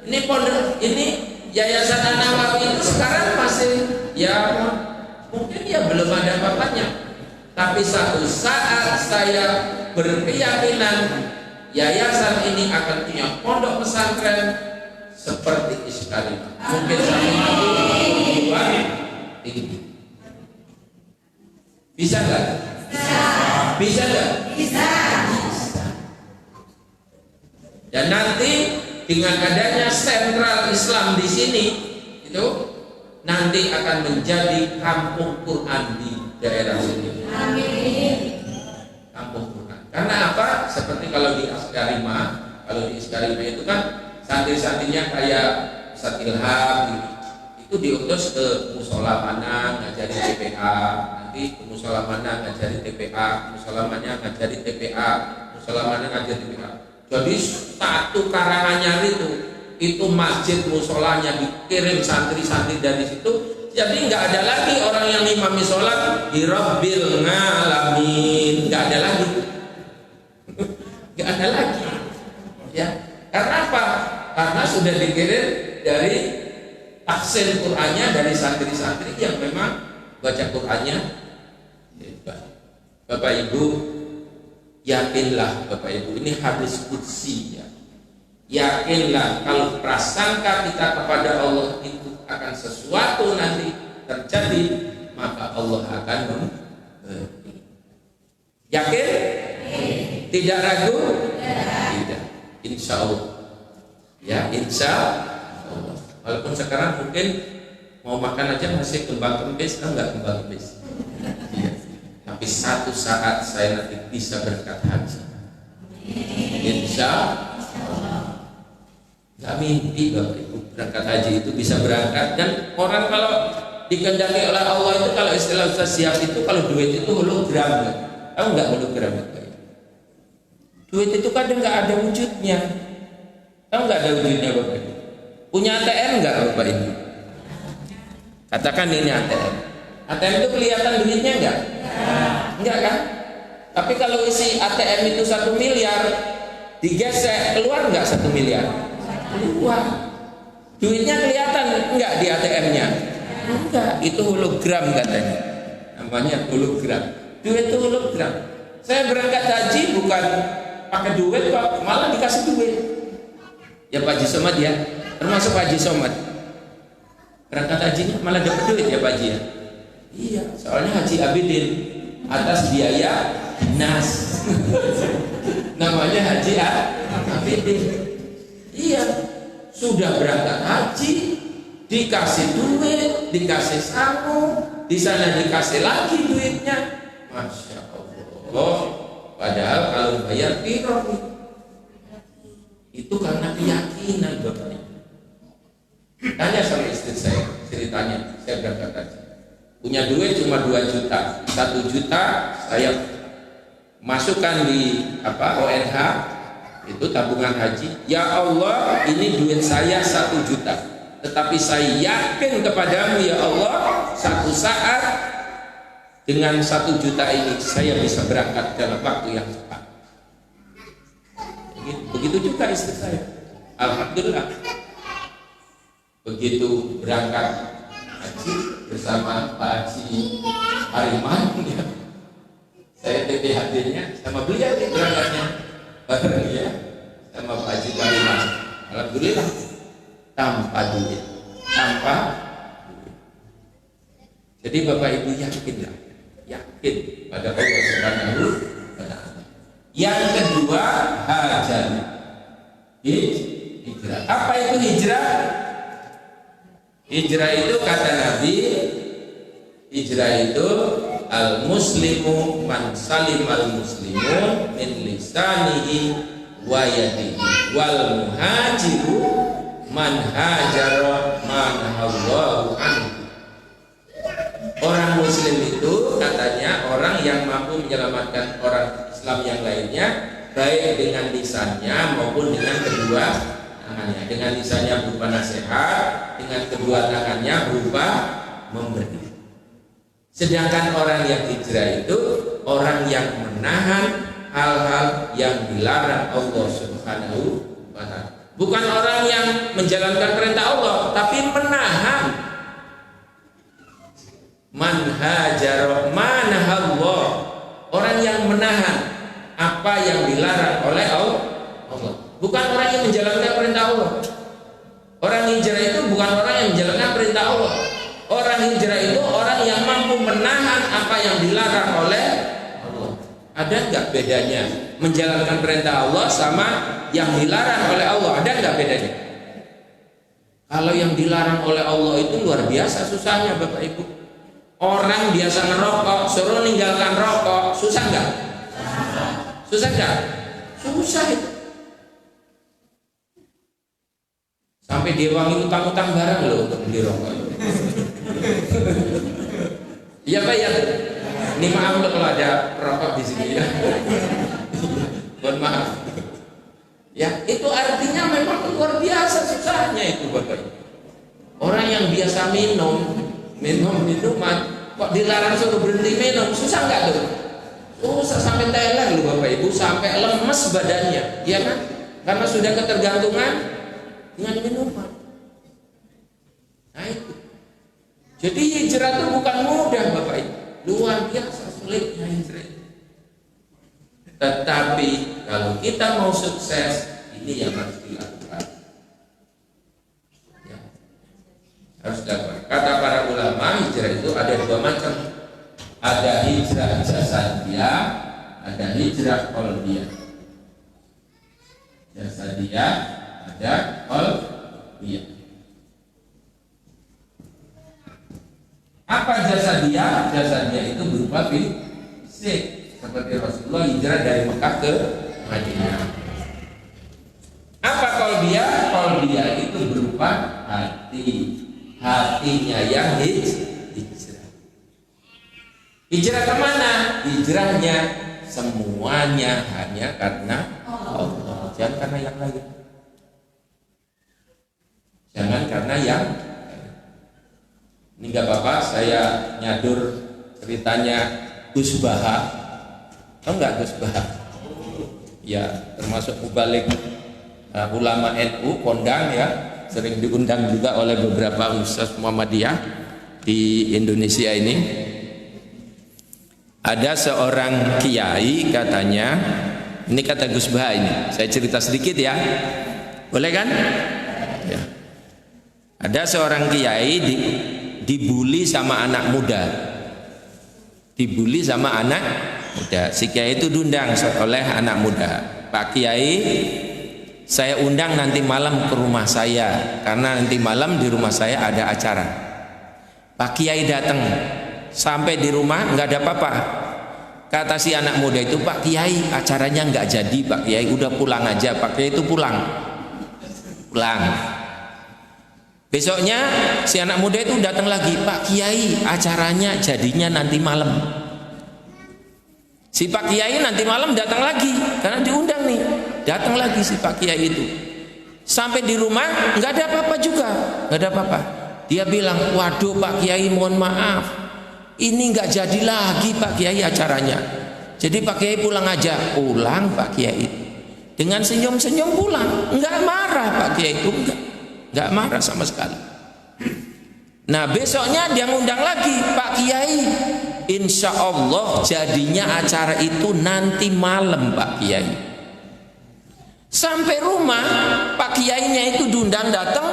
Ini pondok, ini Yayasan An-Nawawi itu sekarang masih ya mungkin ya belum ada apa-apanya. Tapi suatu saat saya berkeyakinan yayasan ini akan punya pondok pesantren seperti Iskalimah. Mungkin satu dua ini. Bisa nggak? Bisa nggak? Bisa. Dan nanti dengan adanya sentral Islam di sini itu nanti akan menjadi kampung Quran di daerah sini. Amin. Kampung Quran. Karena apa? Seperti kalau di Iskalimah, itu kan santri-santrinya kayak Ustaz Ilham gitu. Itu diutus ke musola mana ngajarin TPA, nanti ke musola mana ngajarin TPA, musola mana ngajarin TPA, musola mana ngajarin TPA. Jadi satu Karanganyar itu masjid musolanya dikirim santri-santri dari situ. Jadi nggak ada lagi orang yang imami sholat di Rabbil Ngalamin, nggak ada lagi, nggak ada lagi. Ya, karena apa? Karena sudah dikirim dari tafsir Qur'annya dari santri-santri yang memang baca Qur'annya hebat. Bapak Ibu, yakinlah Bapak Ibu, ini hadis qudsi ya. Yakinlah kalau prasangka kita kepada Allah itu akan sesuatu nanti terjadi, maka Allah akan memberi. Yakin? Tidak ragu? Tidak. Insya Allah. Ya, insya Allah. Walaupun sekarang mungkin mau makan aja masih kembang kempis, enggak kembang kempis. Ya. Tapi satu saat saya nanti bisa berangkat haji. Insya Allah. Gak mimpi Bapak Ibu berangkat haji itu bisa berangkat. Dan orang kalau dikehendaki oleh Allah itu, kalau istilah Ustaz Siap itu, kalau duit itu hologram. Tahu nggak hologram Bapak Ibu? Duit itu kadang nggak ada wujudnya. Tahu nggak ada wujudnya Bapak Ibu? Punya ATM nggak Bapak Ibu? Katakan ini ATM. ATM itu kelihatan duitnya nggak? Enggak kan? Tapi kalau isi ATM itu 1 miliar, digesek keluar nggak 1 miliar? Keluar. Duitnya kelihatan enggak di ATM-nya? Enggak, itu hologram katanya. Namanya hologram. Duit itu hologram. Saya berangkat haji bukan pakai duit Pak, malah dikasih duit. Ya Pak Haji Somad ya. termasuk Pak Haji Somad. Berangkat hajinya malah dapat duit ya Pak Haji ya. Iya, soalnya Haji Abidin atas biaya nas. Namanya Haji Abidin. Iya, sudah berangkat haji, dikasih duit, dikasih sangu, di sana dikasih lagi duitnya. Masya Allah. Padahal kalau bayar piro itu karena keyakinan Bapak. Tanya sama istri saya, ceritanya saya berangkat haji. Punya duit cuma 2 juta, 1 juta saya masukkan di ONH, itu tabungan haji. Ya Allah, ini duit saya 1 juta, tetapi saya yakin kepadamu ya Allah, satu saat dengan 1 juta ini saya bisa berangkat dalam waktu yang cepat. Begitu juga istri saya. Alhamdulillah. Begitu berangkat haji bersama Pak Haji Hariman ya. Saya TPHD-nya sama beliau nih berangkatnya bareng ya sama Pak Haji Hariman. Alhamdulillah tanpa duit, tanpa duit. Jadi Bapak Ibu yakinlah, yakin pada Allah Subhanahu wa Ta'ala. Yang kedua, hajar, hijrah. Apa itu hijrah? Hijrah itu kata Nabi, hijrah itu al-muslimu man salimal muslimun min lisanihi wa yadihi wal muhajiru man hajara manahallahu anhu. Orang muslim itu katanya orang yang mampu menyelamatkan orang Islam yang lainnya, baik dengan lisannya maupun dengan kedua tangannya. Dengan lisannya berupa nasihat, dengan kedua tangannya berupa memberi. Sedangkan orang yang hijrah itu orang yang menahan hal-hal yang dilarang Allah Subhanahu wa Ta'ala. Bukan orang yang menjalankan perintah Allah, tapi menahan. Man hajara manahallah, orang yang menahan apa yang dilarang oleh Allah. Bukan orang yang menjalankan perintah Allah. Orang hijrah itu bukan orang yang menjalankan perintah Allah. Orang hijrah itu orang yang mampu menahan apa yang dilarang oleh Allah. Ada nggak bedanya menjalankan perintah Allah sama yang dilarang oleh Allah? Ada nggak bedanya? Kalau yang dilarang oleh Allah itu luar biasa susahnya Bapak Ibu. Orang biasa ngerokok, suruh ninggalkan rokok, susah nggak? Susah nggak? Susah itu. Sampai dia wangi utang-utang barang loh untuk beli rokok. Iya Pak ya. Ini maaf loh kalau ada rokok di sini ya. Mohon maaf. Ya itu artinya memang luar biasa susahnya itu Bapak. Orang yang biasa minuman kok dilarang suruh berhenti minum, susah nggak tuh? Susah sampai teler loh Bapak Ibu, sampai lemes badannya, ya kan? Karena sudah ketergantungan dengan minuman. Nah itu. Jadi hijrah itu bukan mudah Bapak Ibu, luar biasa sulitnya hijrah. Tetapi kalau kita mau sukses, ini yang harus dilakukan. Ya. Harus dilakukan. Kata para ulama, hijrah itu ada 2 macam. Ada hijrah jasadiyah, ada hijrah qalbiyah. Jasadiyah, ada qalbiyah. Apa jasadiyah? Jasadiyah itu berupa fisik, seperti Rasulullah hijrah dari Mekah ke Madinah. Apa qalbiyah? Qalbiyah itu berupa hati. Hatinya yang hijrah. Hijrah kemana? Hijrahnya semuanya hanya karena Allah, jangan karena yang lain. Jangan karena yang ini nggak apa-apa. Saya nyadur ceritanya Gus Baha. Tahu nggak Gus Baha? Ya termasuk mubalik ulama NU kondang ya, sering diundang juga oleh beberapa ustaz Muhammadiyah di Indonesia ini. Ada seorang kiai katanya, ini kata Gus Baha ini, saya cerita sedikit ya, boleh kan? Ya. Ada seorang kiai dibully sama anak muda. Dibully sama anak muda. Si kiai itu diundang oleh anak muda. Pak Kiai, saya undang nanti malam ke rumah saya karena nanti malam di rumah saya ada acara. Pak Kiai datang, sampai di rumah nggak ada apa-apa. Kata si anak muda itu, Pak Kiai acaranya nggak jadi, Pak Kiai udah pulang aja. Pak Kiai itu pulang. Besoknya si anak muda itu datang lagi, Pak Kiai acaranya jadinya nanti malam. Si Pak Kiai nanti malam datang lagi karena diundang nih, datang lagi si Pak Kiai itu. Sampai di rumah nggak ada apa-apa juga, nggak ada apa-apa. Dia bilang, waduh Pak Kiai mohon maaf, ini nggak jadi lagi Pak Kiai acaranya. Jadi Pak Kiai pulang aja. Pulang Pak Kiai dengan senyum-senyum pulang, nggak marah Pak Kiai itu, nggak marah sama sekali. Nah besoknya dia ngundang lagi, Pak Kiai insya Allah jadinya acara itu nanti malam Pak Kiai. Sampai rumah Pak Kiainya itu diundang datang,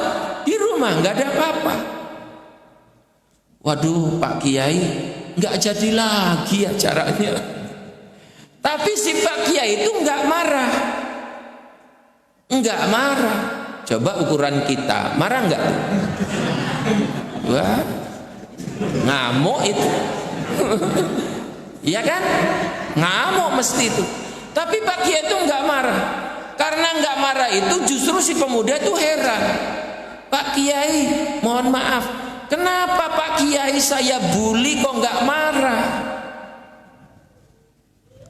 di rumah nggak ada apa-apa. Waduh Pak Kiai nggak jadi lagi acaranya. Tapi si Pak Kiai itu nggak marah. Coba ukuran kita, marah nggak? Wah, ngamuk itu. Iya kan? Ngamuk mesti itu. Tapi Pak Kiai itu nggak marah. Karena nggak marah itu justru si pemuda itu heran. Pak Kiai, mohon maaf, kenapa Pak Kiai saya bully kok nggak marah?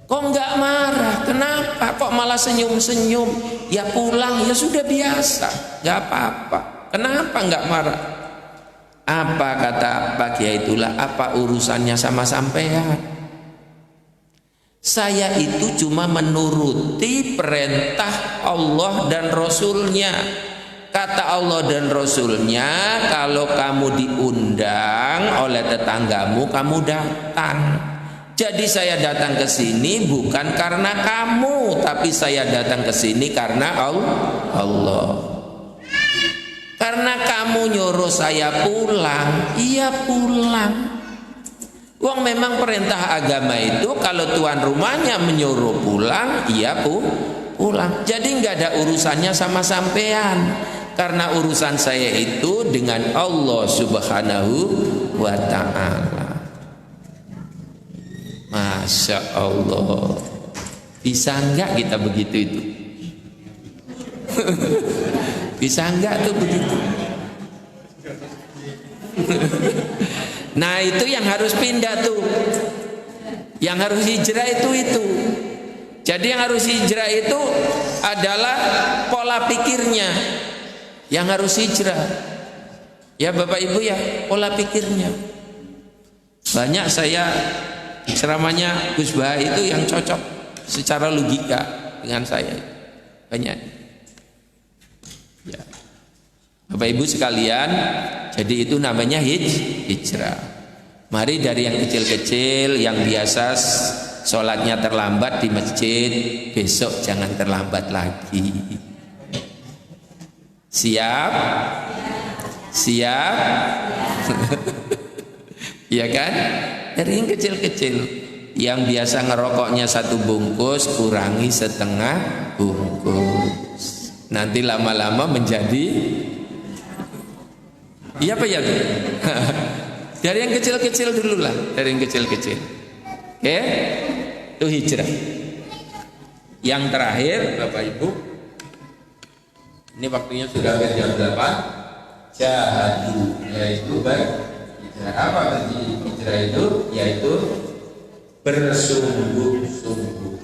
Kok nggak marah? Kenapa? Kok malah senyum-senyum? Ya pulang, ya sudah biasa, nggak apa-apa. Kenapa nggak marah? Apa kata Pak Kiai itulah? Apa urusannya sama sampean? Saya itu cuma menuruti perintah Allah dan Rasulnya. Kata Allah dan Rasulnya, kalau kamu diundang oleh tetanggamu, kamu datang. Jadi saya datang ke sini bukan karena kamu, tapi saya datang ke sini karena Allah. Karena kamu nyuruh saya pulang, iya pulang. Wong memang perintah agama itu kalau tuan rumahnya menyuruh pulang, iya pulang. Jadi nggak ada urusannya sama sampean. Karena urusan saya itu dengan Allah Subhanahu wa ta'ala. Masya Allah. Bisa enggak kita begitu itu? Bisa enggak tuh begitu? Nah itu yang harus pindah tuh. Yang harus hijrah itu. Jadi yang harus hijrah itu adalah pola pikirnya. Yang harus hijrah. Ya Bapak Ibu ya, pola pikirnya. Banyak saya ceramahnya Gus Bah itu yang cocok secara logika dengan saya. Banyak. Ya. Bapak Ibu sekalian, jadi itu namanya hijrah. Mari dari yang kecil-kecil, yang biasa sholatnya terlambat di masjid, besok jangan terlambat lagi. Siap? Siap? Iya kan? Dari yang kecil-kecil, yang biasa ngerokoknya 1 bungkus, kurangi setengah bungkus. Nanti lama-lama menjadi, iya apa ya tuh? Dari yang kecil-kecil dulu lah, dari yang kecil-kecil. Oke? Itu hijrah. Yang terakhir Bapak Ibu, ini waktunya sudah hampir jam 8. Jahadu, yaitu hijrah. Apa arti hijrah itu? Yaitu bersungguh-sungguh.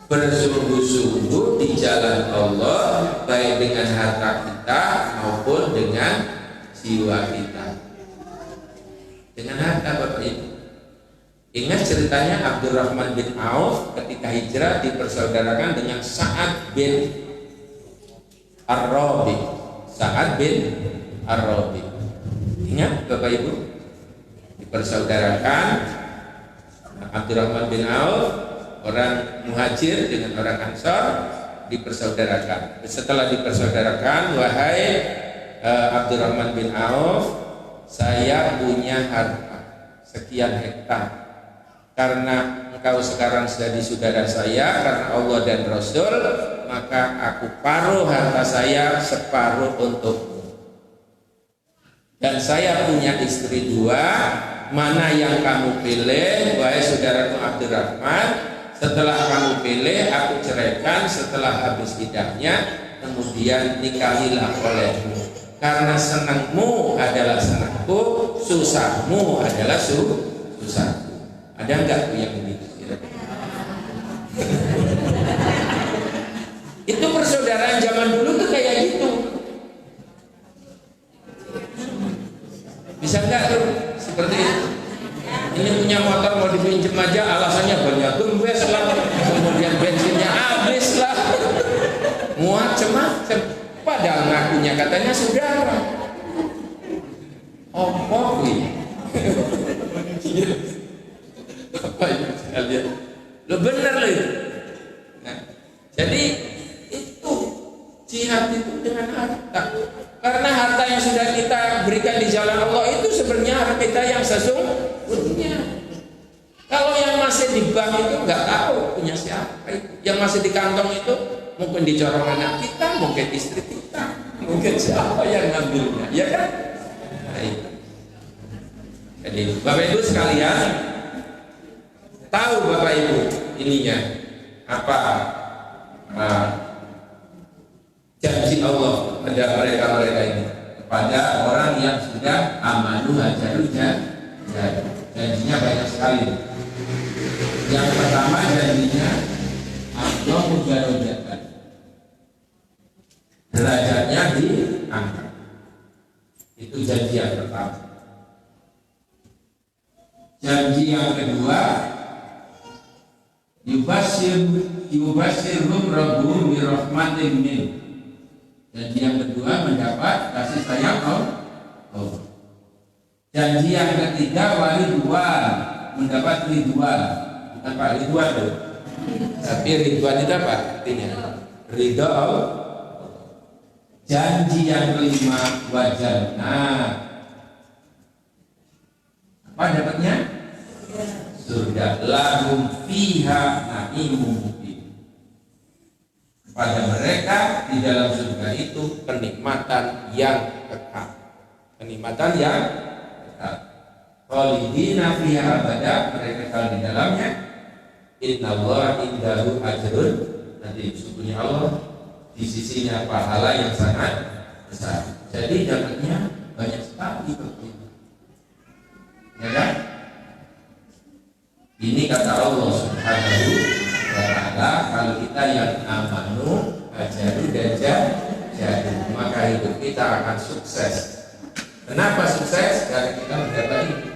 Bersungguh-sungguh di jalan Allah, baik dengan harta kita maupun dengan jiwa kita. Dengan harta Bapak Ibu. Ingat ceritanya Abdurrahman bin Auf ketika hijrah dipersaudarakan dengan Sa'ad bin Ar-Rabi. Sa'ad bin Ar-Rabi. Ingat Bapak Ibu? Dipersaudarakan Abdurrahman bin Auf, orang Muhajir dengan orang Ansar, dipersaudarakan. Setelah dipersaudarakan, wahai Abdurrahman bin Auf, saya punya harta sekian hektar. Karena engkau sekarang jadi saudara saya karena Allah dan Rasul, maka aku paruh harta saya separuh untukmu. Dan saya punya istri 2, mana yang kamu pilih, wahai saudaraku Abdurrahman? Setelah kamu pilih, aku ceraikan. Setelah habis iddahnya, kemudian nikahilah olehmu. Karena senangmu adalah senangku, susahmu adalah susahku. Ada enggak tuh yang begitu? Itu persaudaraan zaman dulu tuh kayak gitu. Bisa enggak tuh seperti itu? Ini punya motor mau dipinjem aja, alasannya banyak gembes lah, kemudian bensinnya habis lah, macam-macam. Padahal ngakunya katanya saudara. Apa kuwi? Apa itu sekalian? Lo bener loh itu. Nah, jadi itu jihad itu dengan harta. Karena harta yang sudah kita berikan di jalan Allah itu sebenarnya harta kita yang sesungguhnya. Kalau yang masih di bank itu nggak tahu punya siapa itu. Yang masih di kantong itu mungkin dicorong anak kita, mungkin istri kita, mungkin siapa yang ngambilnya, ya kan? Nah, itu. Jadi Bapak Ibu sekalian, tahu Bapak Ibu ininya apa? Janji Allah pada mereka ini, kepada orang yang sudah amanu hajaru janjinya banyak sekali. Yang pertama janjinya Allah mujarojatan, derajatnya diangkat. Itu janji yang pertama. Janji yang kedua, yubashirhum rabbuhum bi rahmatin min. Janji yang kedua mendapat kasih sayang Allah. Janji yang ketiga waridwan, mendapat ridwan. Bukan Pak Ridwan tuh. Tapi ridwan itu apa artinya? Ridho Allah. Janji yang kelima wajana. Apa dapatnya? Surga. Lahum fiha na'imun muqim. Pada mereka di dalam surga itu kenikmatan yang kekal. Kenikmatan yang kekal. Khalidina fiha abada, mereka kekal di dalamnya. Innallaha indahu ajrun, nanti sesungguhnya Allah di sisinya pahala yang sangat besar. Jadi dapatnya banyak sekali begitu. Ya kan? Ini kata Allah Subhanahu wa ta'ala, kalau kita yang amanu ajaru dan jadu, maka hidup kita akan sukses. Kenapa sukses? Karena kita mendapat ini,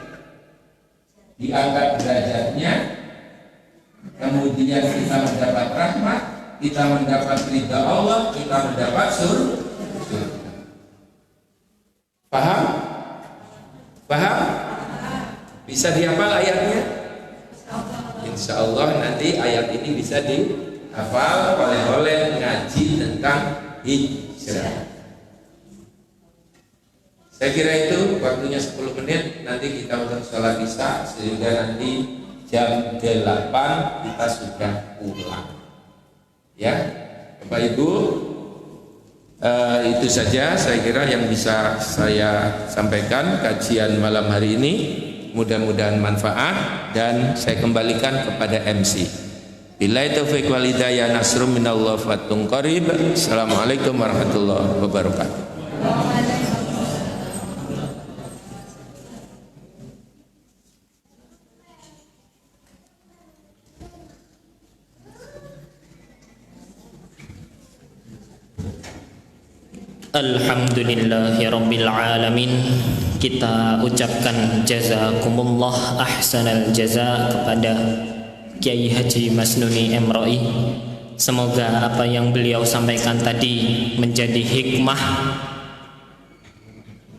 diangkat derajatnya, kemudian kita mendapat rahmat, kita mendapat ridha Allah, kita mendapat surga. Paham? Paham? Bisa dihafal ayatnya? Insya Allah nanti ayat ini bisa dihafal oleh ngaji tentang hijrah. Saya kira itu waktunya 10 menit. Nanti kita untuk sholat isya, sehingga nanti jam 8 kita sudah pulang. Ya, Bapak Ibu, itu saja saya kira yang bisa saya sampaikan kajian malam hari ini. Mudah-mudahan manfaat, dan saya kembalikan kepada MC. Billahi taufiq wal hidayah, nasrum minallah fatun qarib. Assalamualaikum warahmatullahi wabarakatuh. Alhamdulillahirabbil alamin. Kita ucapkan jazakumullah ahsanal jaza kepada Kiai Haji Masnuni Emroi. Semoga apa yang beliau sampaikan tadi menjadi hikmah,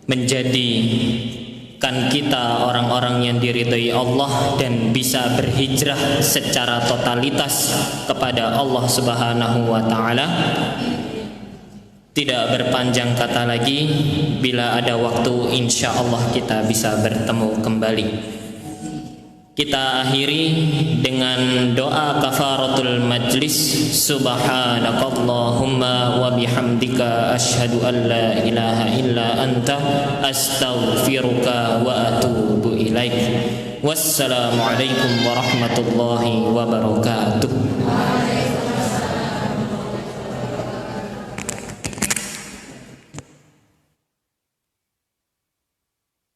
menjadikan kita orang-orang yang diridhai Allah dan bisa berhijrah secara totalitas kepada Allah Subhanahu wa ta'ala. tidak berpanjang kata lagi, bila ada waktu insya Allah kita bisa bertemu kembali. Kita akhiri dengan doa kafaratul majlis. Subhanakallahumma wa bihamdika asyhadu an la ilaha illa anta astaghfiruka wa atubu ilaik. Wassalamualaikum warahmatullahi wabarakatuh.